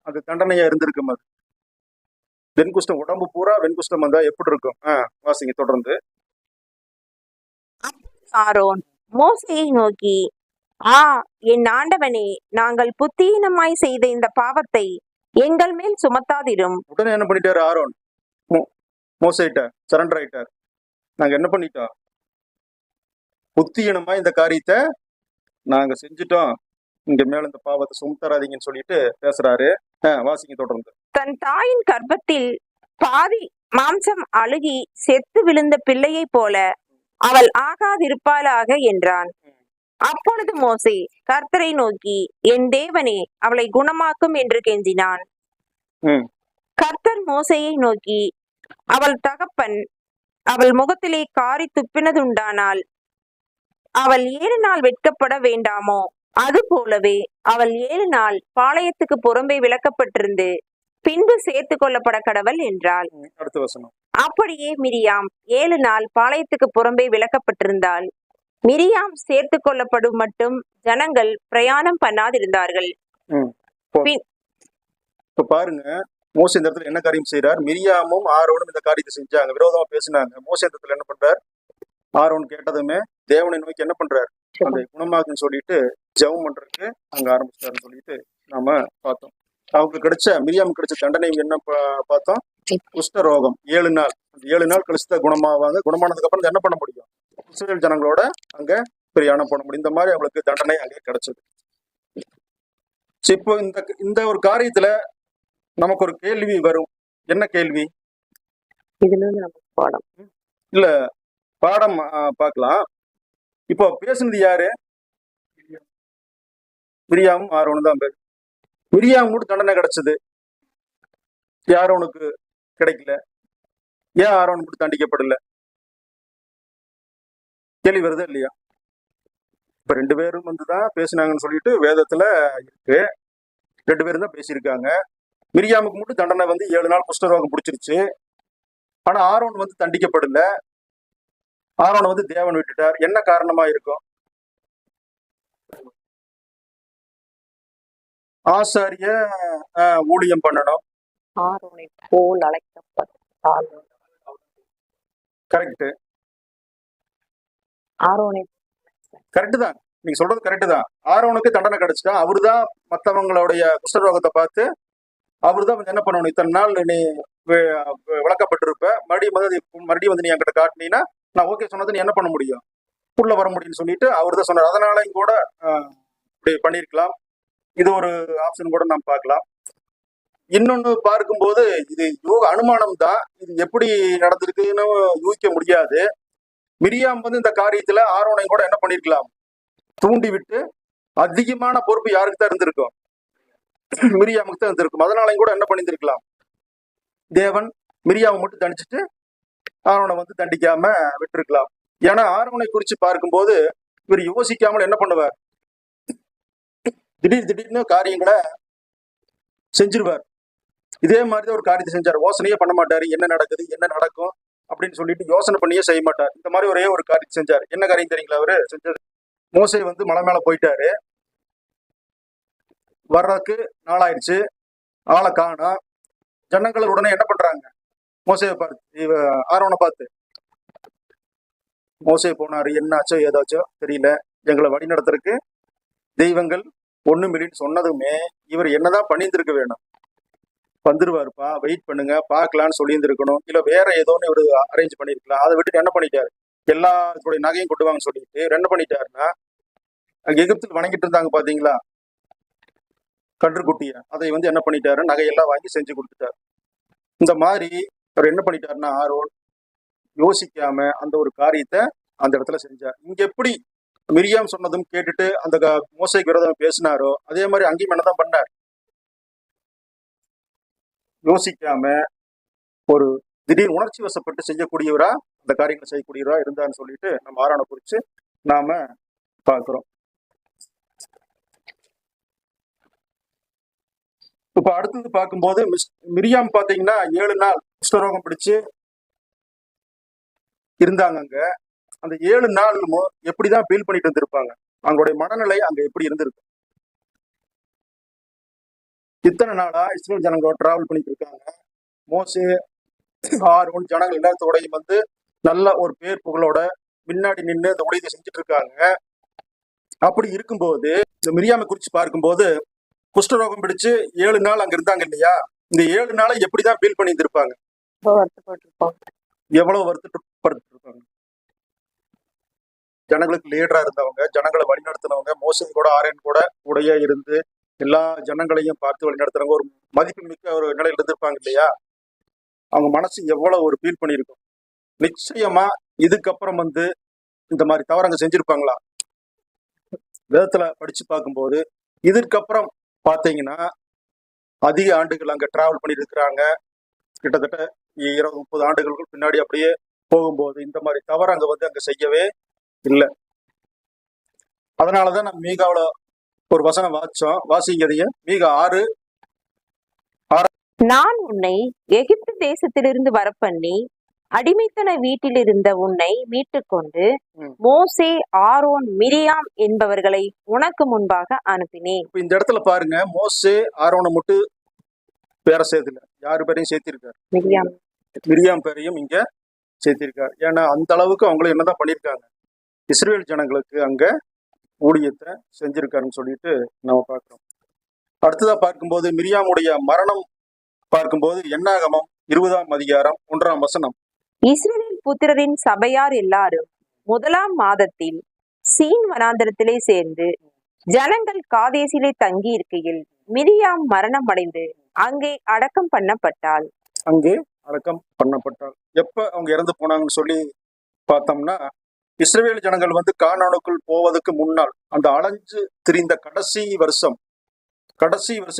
அது தண்டனையா இருந்திருக்கும் அது. வெண்குஷ்டம், உடம்பு பூரா வெண்குஷ்டம் வந்தா எப்படி இருக்கும்? வாசிங்க தொடர்ந்து. ஆரோன் மோசேயை நோக்கி, என் ஆண்டவனே, நாங்கள் புத்தீனமாய் செய்த இந்த பாவத்தை எங்கள் மேல் சுமத்தாதிரும். உடனே என்ன பண்ணிட்டாரு ஆரோன்? மோசேட்ட சரண்டர் ஆயிட்டார். நாங்க என்ன பண்ணிட்டோம்? புத்தீனமா இந்த காரியத்தை நாங்க செஞ்சுட்டோம், இங்க மேல இந்த பாவத்தை சுமத்தராதீங்கன்னு சொல்லிட்டு பேசுறாரு. வாசிங்க தொடர்ந்து. தன் தாயின் கர்ப்பத்தில் பாதி மாம்சம் அழுகி செத்து விழுந்த பிள்ளையை போல அவள் ஆகாதிருப்பாளாக என்றான். அப்பொழுது மோசே கர்த்தரை நோக்கி, என் தேவனே, அவளை குணமாக்கும் என்று கெஞ்சினான். கர்த்தர் மோசேயை நோக்கி, அவள் தகப்பன் அவள் முகத்திலே காரி துப்பினதுண்டானால் அவள் 7 நாள் வெட்கப்பட வேண்டாமோ? அது போலவே அவள் 7 நாள் பாளையத்துக்கு புறம்பே விலக்கப்பட்டிருந்து பின்பு சேர்த்து கொள்ளப்பட கடவள் என்றாள். அப்படியே மிரியாம் 7 நாள் பாளையத்துக்கு புறம்பே விலக்கப்பட்டிருந்தாள். மிரியாம் சேர்த்து கொள்ளப்படும் மட்டும் ஜனங்கள் பிரயாணம் பண்ணாதிருந்தார்கள். பாருங்க, மோசே இந்த இடத்துல என்ன காரியம் செய்யறார்? மிரியாமும் ஆரோனும் இந்த காரியத்தை செஞ்சாங்க, விரோதமா பேசினாங்க. மோசே இந்த இடத்துல என்ன பண்றார்? ஆரோன் கேட்டதுமே தேவனை நோக்கி என்ன பண்றாரு? அந்த குணமாகுன்னு சொல்லிட்டு ஜெபம் பண்றதுக்கு அங்க ஆரம்பிச்சாருன்னு சொல்லிட்டு நாம பார்த்தோம். அவங்களுக்கு கிடைச்ச, மிரியாமுக்கு கிடைச்ச தண்டனை என்ன பார்த்தோம்? குஷ்ட ரோகம் 7 நாள். 7 நாள் கழிச்சுதான் குணமாவாங்க. குணமானதுக்கு அப்புறம் என்ன பண்ண முடியும்? இஸ்ரேல் ஜனங்களோட அங்க பிரயாணம் பண்ண முடியும். இந்த மாதிரி அவங்களுக்கு தண்டனை அங்கே கிடைச்சது. இப்போ இந்த ஒரு காரியத்துல நமக்கு ஒரு கேள்வி வரும். என்ன கேள்வி? இல்ல, பாடம் பார்க்கலாம். இப்போ பேசுனது யாரு? மிரியாமும் ஆரோனும் தான் பேர். மிரியாம் கூட தண்டனை கிடைச்சது, ஆரோனுக்கு கிடைக்கல. ஏன் ஆரோன் கூட தண்டிக்கப்படல? கேள்வி வருது இல்லையா? இப்ப 2 பேரும் தான் பேசினாங்கன்னு சொல்லிட்டு வேதத்துல இருக்கு. 2 பேரும் தான் பேசியிருக்காங்க. மிரியாமுக்கு மட்டும் தண்டனை 7 நாள் குஷ்டரோகம் பிடிச்சிருச்சு. ஆனா ஆரோன் தண்டிக்கப்படல. ஆரோனை தேவன் விட்டுட்டார். என்ன காரணமா இருக்கும்? ஆசாரிய ஊழியம் பண்ணணும். ஆரோனை போல் அழைக்கப்பட்டால் கரெக்ட், ஆரோனை கரெக்ட் தான், நீங்க சொல்றது கரெக்ட் தான். ஆரோனுக்கு தண்டனை கிடைச்சிட்டா அவருதான் மற்றவங்களுடைய குஷ்டரோகத்தை பார்த்து அவருதான் வந்து என்ன பண்ணணும், இத்தனை நாள் நீ விளக்கப்பட்டிருப்ப, மறுபடியும் வந்து நீ என்கிட்ட காட்டினீங்கன்னா நான் ஓகே சொன்னது நீ என்ன பண்ண முடியும், உள்ள வர முடியும்னு சொல்லிட்டு அவர் தான் சொன்னார். அதனாலையும் கூட இப்படி பண்ணியிருக்கலாம். இது ஒரு ஆப்ஷன் கூட நாம் பார்க்கலாம். இன்னொன்னு பார்க்கும்போது இது அனுமானம் தான், இது எப்படி நடந்திருக்குன்னு யூகிக்க முடியாது. மிரியாம் வந்து இந்த காரியத்துல ஆரோனையும் கூட என்ன பண்ணிருக்கலாம், தூண்டி விட்டு அதிகமான பொறுப்பு யாருக்கு தான் இருந்திருக்கும், மிரியாமுக்கு தான் இருந்திருக்கும். அதனாலையும் கூட என்ன பண்ணியிருந்திருக்கலாம், தேவன் மிரியாவை மட்டும் தண்டிச்சுட்டு ஆரோனை வந்து தண்டிக்காம விட்டுருக்கலாம். ஏன்னா ஆரோனை குறித்து பார்க்கும்போது இவர் யோசிக்காமல் என்ன பண்ணுவார், திடீர்னு காரியங்களை செஞ்சிருவார். இதே மாதிரிதான் ஒரு காரியத்தை செஞ்சார், யோசனையே பண்ண மாட்டாரு, என்ன நடக்குது என்ன நடக்கும் அப்படின்னு சொல்லிட்டு யோசனை பண்ணியே செய்ய மாட்டார். இந்த மாதிரி ஒரே ஒரு காரியத்தை செஞ்சார். என்ன காரியம் தெரியுங்களா அவரு செஞ்சது, மோசே வந்து மலை மேல போயிட்டாரு, வர்றதுக்கு நாளாயிருச்சு, ஆளை காணோம். ஜனங்கள் உடனே என்ன பண்றாங்க, மோசையை பார்த்து ஆரோனை பார்த்து, மோசே போனாரு, என்னாச்சோ ஏதாச்சோ தெரியல, எங்களை வழி நடத்துறதுக்கு தெய்வங்கள் ஒண்ணும் இல்லைன்னு சொன்னதுமே இவர் என்னதான் பண்ணியிருந்திருக்க வேணும், வந்துருவாருப்பா வெயிட் பண்ணுங்க பார்க்கலான்னு சொல்லியிருந்திருக்கணும், இல்ல வேற ஏதோன்னு இவரு அரேஞ்ச் பண்ணிருக்கலாம். அதை விட்டுட்டு என்ன பண்ணிட்டாரு, எல்லாத்துடைய நகையும் கொண்டு வாங்கன்னு சொல்லிட்டு என்ன பண்ணிட்டாருன்னா, அங்க எகிப்தில் வணங்கிட்டு இருந்தாங்க பாத்தீங்களா கன்றுக்குட்டிய, அதை வந்து என்ன பண்ணிட்டாரு, நகையெல்லாம் வாங்கி செஞ்சு கொடுத்துட்டாரு. இந்த மாதிரி அவர் என்ன பண்ணிட்டாருன்னா ஆரோன் யோசிக்காம அந்த ஒரு காரியத்தை அந்த இடத்துல செஞ்சார். இங்க எப்படி மிரியாம் சொன்னதும் கேட்டுட்டு அந்த மோசைக்கு விரோதம் பேசினாரோ அதே மாதிரி அங்கேயும் என்னதான் பண்ணார், யோசிக்காம ஒரு திடீர் உணர்ச்சி வசப்பட்டு செய்யக்கூடியவரா அந்த காரியங்களை செய்யக்கூடியவரா இருந்தான்னு சொல்லிட்டு நம்ம ஆரோனை குறித்து நாம பார்க்கிறோம். இப்ப அடுத்தது பார்க்கும்போது மிரியாம் பாத்தீங்கன்னா 7 நாள் குஷ்டரோகம் பிடிச்சு இருந்தாங்க அங்க. அந்த 7 நாளும் எப்படிதான் ஃபீல் பண்ணிட்டு இருந்திருப்பாங்க, அவங்களுடைய மனநிலை அங்க எப்படி இருந்திருக்கு. இத்தனை நாளா இஸ்ரேல் ஜனங்களோட டிராவல் பண்ணிட்டு இருக்காங்க. மோசே ஆரோன் ஜனங்கள் எல்லாத்தோடையும் வந்து நல்ல ஒரு பேர் புகழோட முன்னாடி நின்று இந்த உடையத்தை செஞ்சுட்டு இருக்காங்க. அப்படி இருக்கும்போது இந்த மிரியாமை குறிச்சு பார்க்கும்போது குஷ்டரோகம் பிடிச்சு 7 நாள் அங்க இருந்தாங்க இல்லையா, இந்த 7 நாளை எப்படிதான் ஃபீல் பண்ணிட்டு இருப்பாங்க, எவ்வளவு வருத்தப்பட்டு இருப்பாங்க. ஜனங்களுக்கு லீடரா இருந்தவங்க, ஜனங்களை வழிநடத்தினவங்க, மோசே கூட ஆரோன் கூட உடைய இருந்து எல்லா ஜனங்களையும் பார்த்து வழிநடத்துறவங்க, ஒரு மதிப்பு மிக்க ஒரு நிலையில இருந்திருப்பாங்க இல்லையா, அவங்க மனசு எவ்வளவு ஒரு ஃபீல் பண்ணியிருக்கும். நிச்சயமா இதுக்கப்புறம் வந்து இந்த மாதிரி தவறு அங்க செஞ்சிருப்பாங்களா, வேதத்துல படிச்சு பார்க்கும்போது இதுக்கப்புறம் பார்த்தீங்கன்னா அதிக ஆண்டுகள் அங்க டிராவல் பண்ணிட்டு இருக்கிறாங்க. கிட்டத்தட்ட 20-30 ஆண்டுகளுக்கு பின்னாடி அப்படியே போகும்போது இந்த மாதிரி தவறு அங்க வந்து அங்க செய்யவே இல்லை. அதனாலதான் நம்ம மீகாவில ஒரு வசனம் வாசிங்கதைய மீகா 6. நான் உன்னை எகிப்து தேசத்திலிருந்து வரப்பண்ணி அடிமைத்தன வீட்டில் இருந்த உன்னை மீட்டு கொண்டு மோசே ஆரோன் மிரியாம் என்பவர்களை உனக்கு முன்பாக அனுப்பினேன். இந்த இடத்துல பாருங்க, மோசே ஆரோனை மட்டும் பேரை சேர்த்துல யாரு பேரையும் சேர்த்திருக்காரு, மிரியாம் பேரையும் இங்க சேர்த்திருக்காரு. ஏன்னா அந்த அளவுக்கு அவங்களும் என்னதான் பண்ணியிருக்காங்க, இஸ்ரேல் ஜனங்களுக்கு அங்க ஊழியத்தை செஞ்சிருக்காருன்னு சொல்லிட்டு நம்ம பார்க்கிறோம். அடுத்ததா பார்க்கும்போது மிரியாமுடைய மரணம் பார்க்கும்போது என்னாகமம் 20ஆம் அதிகாரம் 1ஆம் வசனம். இஸ்ரவேல் புத்திரரின் சபையார் எல்லாரும் 1ஆம் மாதத்தில் சீன் வனாந்தரத்திலே சேர்ந்து ஜனங்கள் காதேசிலே தங்கி இருக்கையில் மிரியாம் மரணம் அடைந்து அங்கே அடக்கம் பண்ணப்பட்டாள். எப்ப அவங்க இறந்து போனாங்கன்னு சொல்லி பார்த்தோம்னா, இஸ்ரவேல் ஜனங்கள் வந்து கானானுக்குள் போவதற்கு முன்னால் அந்த அலைஞ்சு திரிந்த கடைசி வருஷம்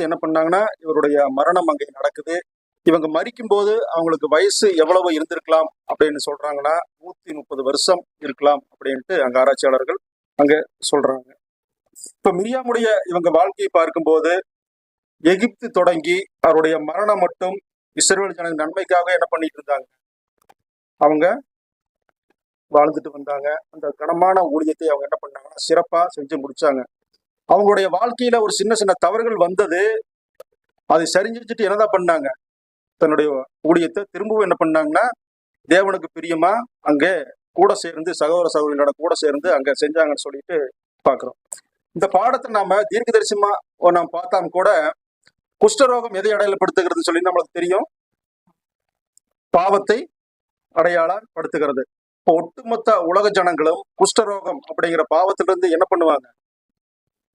என்ன பண்ணாங்கன்னா, இவருடைய மரணம் அங்கே நடக்குது. இவங்க மரிக்கும் போது அவங்களுக்கு வயசு எவ்வளவு இருந்திருக்கலாம் அப்படின்னு சொல்றாங்கன்னா 130 வருஷம் இருக்கலாம் அப்படின்ட்டு அங்க ஆராய்ச்சியாளர்கள் அங்க சொல்றாங்க. இப்ப மிரியாமுடைய இவங்க வாழ்க்கையை பார்க்கும்போது எகிப்து தொடங்கி அவருடைய மரணம் மட்டும் இஸ்ரவேல் ஜனங்க நன்மைக்காக என்ன பண்ணிட்டு இருந்தாங்க, அவங்க வாழ்ந்துட்டு வந்தாங்க. அந்த கனமான ஊழியத்தை அவங்க என்ன பண்ணாங்கன்னா சிறப்பா செஞ்சு முடிச்சாங்க. அவங்களுடைய வாழ்க்கையில ஒரு சின்ன சின்ன தவறுகள் வந்தது. அதை சரிஞ்சிட்டு என்னதான் பண்ணாங்க, தன்னுடைய ஊழியத்தை திரும்பவும் என்ன பண்ணாங்கன்னா தேவனுக்கு பிரியமா அங்கே கூட சேர்ந்து சகோதர சகோதரிகளோட கூட சேர்ந்து அங்க செஞ்சாங்கன்னு சொல்லிட்டு பாக்குறோம். இந்த பாடத்தை நாம தீர்க்கதரிசனமா நாம் பார்த்தாம கூட குஷ்டரோகம் எதை அடையாளப்படுத்துகிறதுன்னு சொல்லி நம்மளுக்கு தெரியும், பாவத்தை அடையாளப்படுத்துகிறது. இப்போ ஒட்டுமொத்த உலக ஜனங்களும் குஷ்டரோகம் அப்படிங்கிற பாவத்திலிருந்து என்ன பண்ணுவாங்க,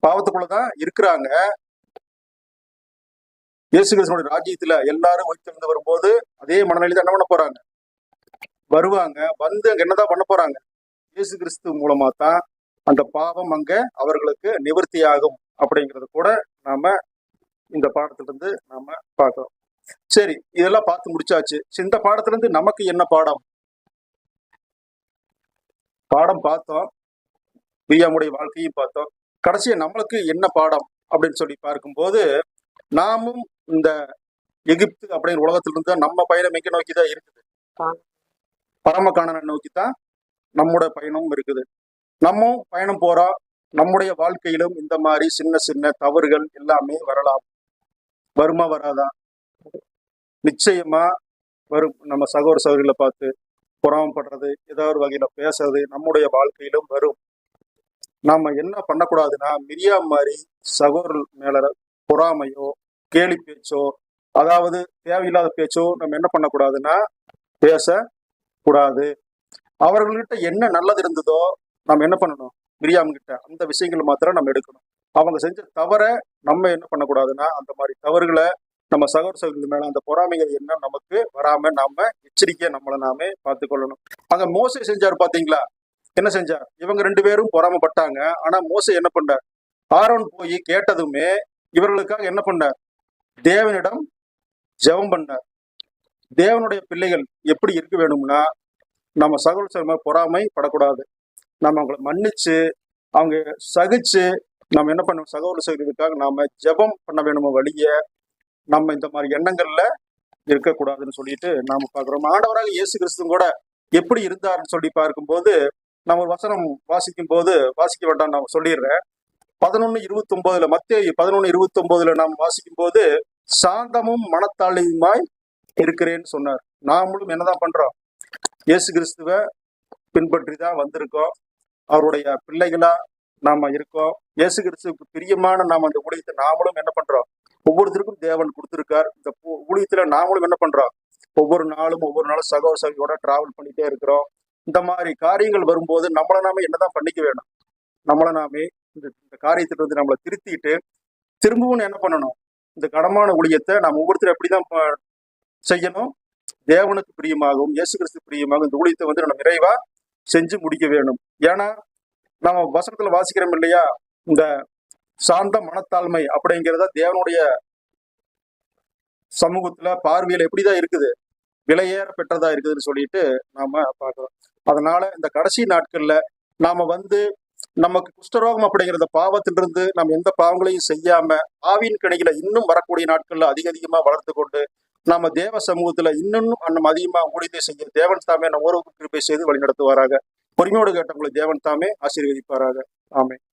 பாவத்துக்குள்ளதான் இருக்கிறாங்க. இயேசு கிறிஸ்துவோட ராஜ்யத்துல எல்லாரும் உயிர்த்தெழுந்து வரும்போது அதே மனநிலை தான் என்ன பண்ண போறாங்க, வருவாங்க. வந்து அங்க என்னதான் பண்ண போறாங்க, இயேசு கிறிஸ்து மூலமா தான் அந்த பாவம் அங்க அவர்களுக்கு நிவர்த்தி ஆகும் அப்படிங்கறது கூட நாம இந்த பாடத்திலிருந்து நாம பார்க்கிறோம். சரி, இதெல்லாம் பார்த்து முடிச்சாச்சு. இந்த பாடத்துல இருந்து நமக்கு என்ன பாடம்? பாடம் பார்த்தோம், பிரியாமுடைய வாழ்க்கையும் பார்த்தோம். கடைசியா நம்மளுக்கு என்ன பாடம் அப்படின்னு சொல்லி பார்க்கும்போது, நாமும் இந்த எகிப்து அப்படிங்கிற உலகத்திலிருந்து தான் நம்ம பயணம் எங்க நோக்கிதான் இருக்குது, பரமகாணனை நோக்கித்தான் நம்முடைய பயணமும் இருக்குது. நம்ம பயணம் போறோம். நம்முடைய வாழ்க்கையிலும் இந்த மாதிரி சின்ன சின்ன தவறுகள் எல்லாமே வரலாம். வருமா வராதா? நிச்சயமா வரும். நம்ம சகோதர சகோதரிகளை பார்த்து பொறாமப்படுறது, ஏதாவது ஒரு வகையில பேசுறது நம்முடைய வாழ்க்கையிலும் வரும். நாம என்ன பண்ணக்கூடாதுன்னா, மிரியாம் மாதிரி சகோதரர் மேல பொறாமையோ கேலி பேச்சோ, அதாவது தேவையில்லாத பேச்சோ நம்ம என்ன பண்ணக்கூடாதுன்னா பேசக்கூடாது. அவர்கள்கிட்ட என்ன நல்லது இருந்ததோ நம்ம என்ன பண்ணணும், மிரியாம் கிட்ட அந்த விஷயங்கள் மாத்திரம் நம்ம எடுக்கணும். அவங்க செஞ்ச தவற நம்ம என்ன பண்ணக்கூடாதுன்னா, அந்த மாதிரி தவறுகளை நம்ம சகோதர சகோதரி மேல அந்த பொறாமைகள் என்ன நமக்கு வராம நாம எச்சரிக்கையா நம்மளை நாமே பார்த்து கொள்ளணும். அங்க மோசே செஞ்சாரு பாத்தீங்களா, என்ன செஞ்சார்? இவங்க 2 பேரும் பொறாமப்பட்டாங்க. ஆனா மோசே என்ன பண்ணார், ஆரோன் போய் கேட்டதுமே இவர்களுக்காக என்ன பண்ணார், தேவனிடம் ஜெபம் பண்ணார். தேவனுடைய பிள்ளைகள் எப்படி இருக்க வேணும்னா, நம்ம சகோதர சகோதரி பொறாமை படக்கூடாது. நம்ம அவங்களை மன்னிச்சு அவங்க சகிச்சு நம்ம என்ன பண்ணணும், சகோதர சகோதரிகளுக்காக நாம ஜெபம் பண்ண வேணுமோ வழிய நம்ம இந்த மாதிரி எண்ணங்கள்ல இருக்கக்கூடாதுன்னு சொல்லிட்டு நாம பாக்குறோம். ஆண்டவராக இயேசு கிறிஸ்து கூட எப்படி இருந்தாருன்னு சொல்லி பார்க்கும்போது, நம்ம ஒரு வசனம் வாசிக்கும் போது, வாசிக்க வேண்டாம் நான் சொல்லிடுறேன், 11:29 மத்தேயு 11:29 நாம் வாசிக்கும் போது, சாந்தமும் மனத்தாழ்மையுமாய் இருக்கிறேன்னு சொன்னார். நாமளும் என்னதான் பண்றோம், இயேசு கிறிஸ்துவ பின்பற்றி தான் வந்திருக்கோம். அவருடைய பிள்ளைகளா நாம இருக்கோம். இயேசு கிறிஸ்துவுக்கு பிரியமான நாம அந்த ஊழியத்தை நாமளும் என்ன பண்றோம், ஒவ்வொருத்தருக்கும் தேவன் கொடுத்திருக்கார். இந்த ஊழியத்துல நாமளும் என்ன பண்றோம், ஒவ்வொரு நாளும் சகோதர சகோதரியோட டிராவல் பண்ணிட்டே இருக்கிறோம். இந்த மாதிரி காரியங்கள் வரும்போது நம்மளை நாம என்னதான் பண்ணிக்க வேணும், நம்மளை நாமே இந்த காரியத்திட்ட வந்து நம்மளை திருத்திட்டு திரும்பவும் என்ன பண்ணணும், இந்த கடமான ஊழியத்தை நாம் ஒவ்வொருத்தரும் எப்படிதான் செய்யணும், தேவனுக்கு பிரியமாகவும் இயேசு கிறிஸ்து பிரியமாகவும் இந்த ஊழியத்தை வந்து நம்ம நிறைவா செஞ்சு முடிக்க வேணும். ஏன்னா நம்ம வசனத்துல வாசிக்கிறோம் இல்லையா, இந்த சாந்த மனத்தாழ்மை அப்படிங்கிறத தேவனுடைய சமூகத்துல பார்வையில எப்படிதான் இருக்குது, விலையேற பெற்றதா இருக்குதுன்னு சொல்லிட்டு நாம பார்க்கிறோம். அதனால இந்த கடைசி நாட்கள்ல நாம வந்து நமக்கு குஷ்டரோகம் அப்படிங்கிறத பாவத்திலிருந்து நம்ம எந்த பாவங்களையும் செய்யாம ஆவியின் கணிகளை இன்னும் வரக்கூடிய நாட்கள்ல அதிகமா வளர்த்து கொண்டு நாம தேவ சமூகத்துல இன்னும் நம்ம அதிகமா ஊழியத்தை செய்ய தேவன் தாமே நம்ம ஒரு கிருபை செய்து வழி நடத்துவாராக. பொறுமையோடு கேட்டவங்களை தேவன் தாமே ஆசீர்வதிப்பாராக. ஆமென்.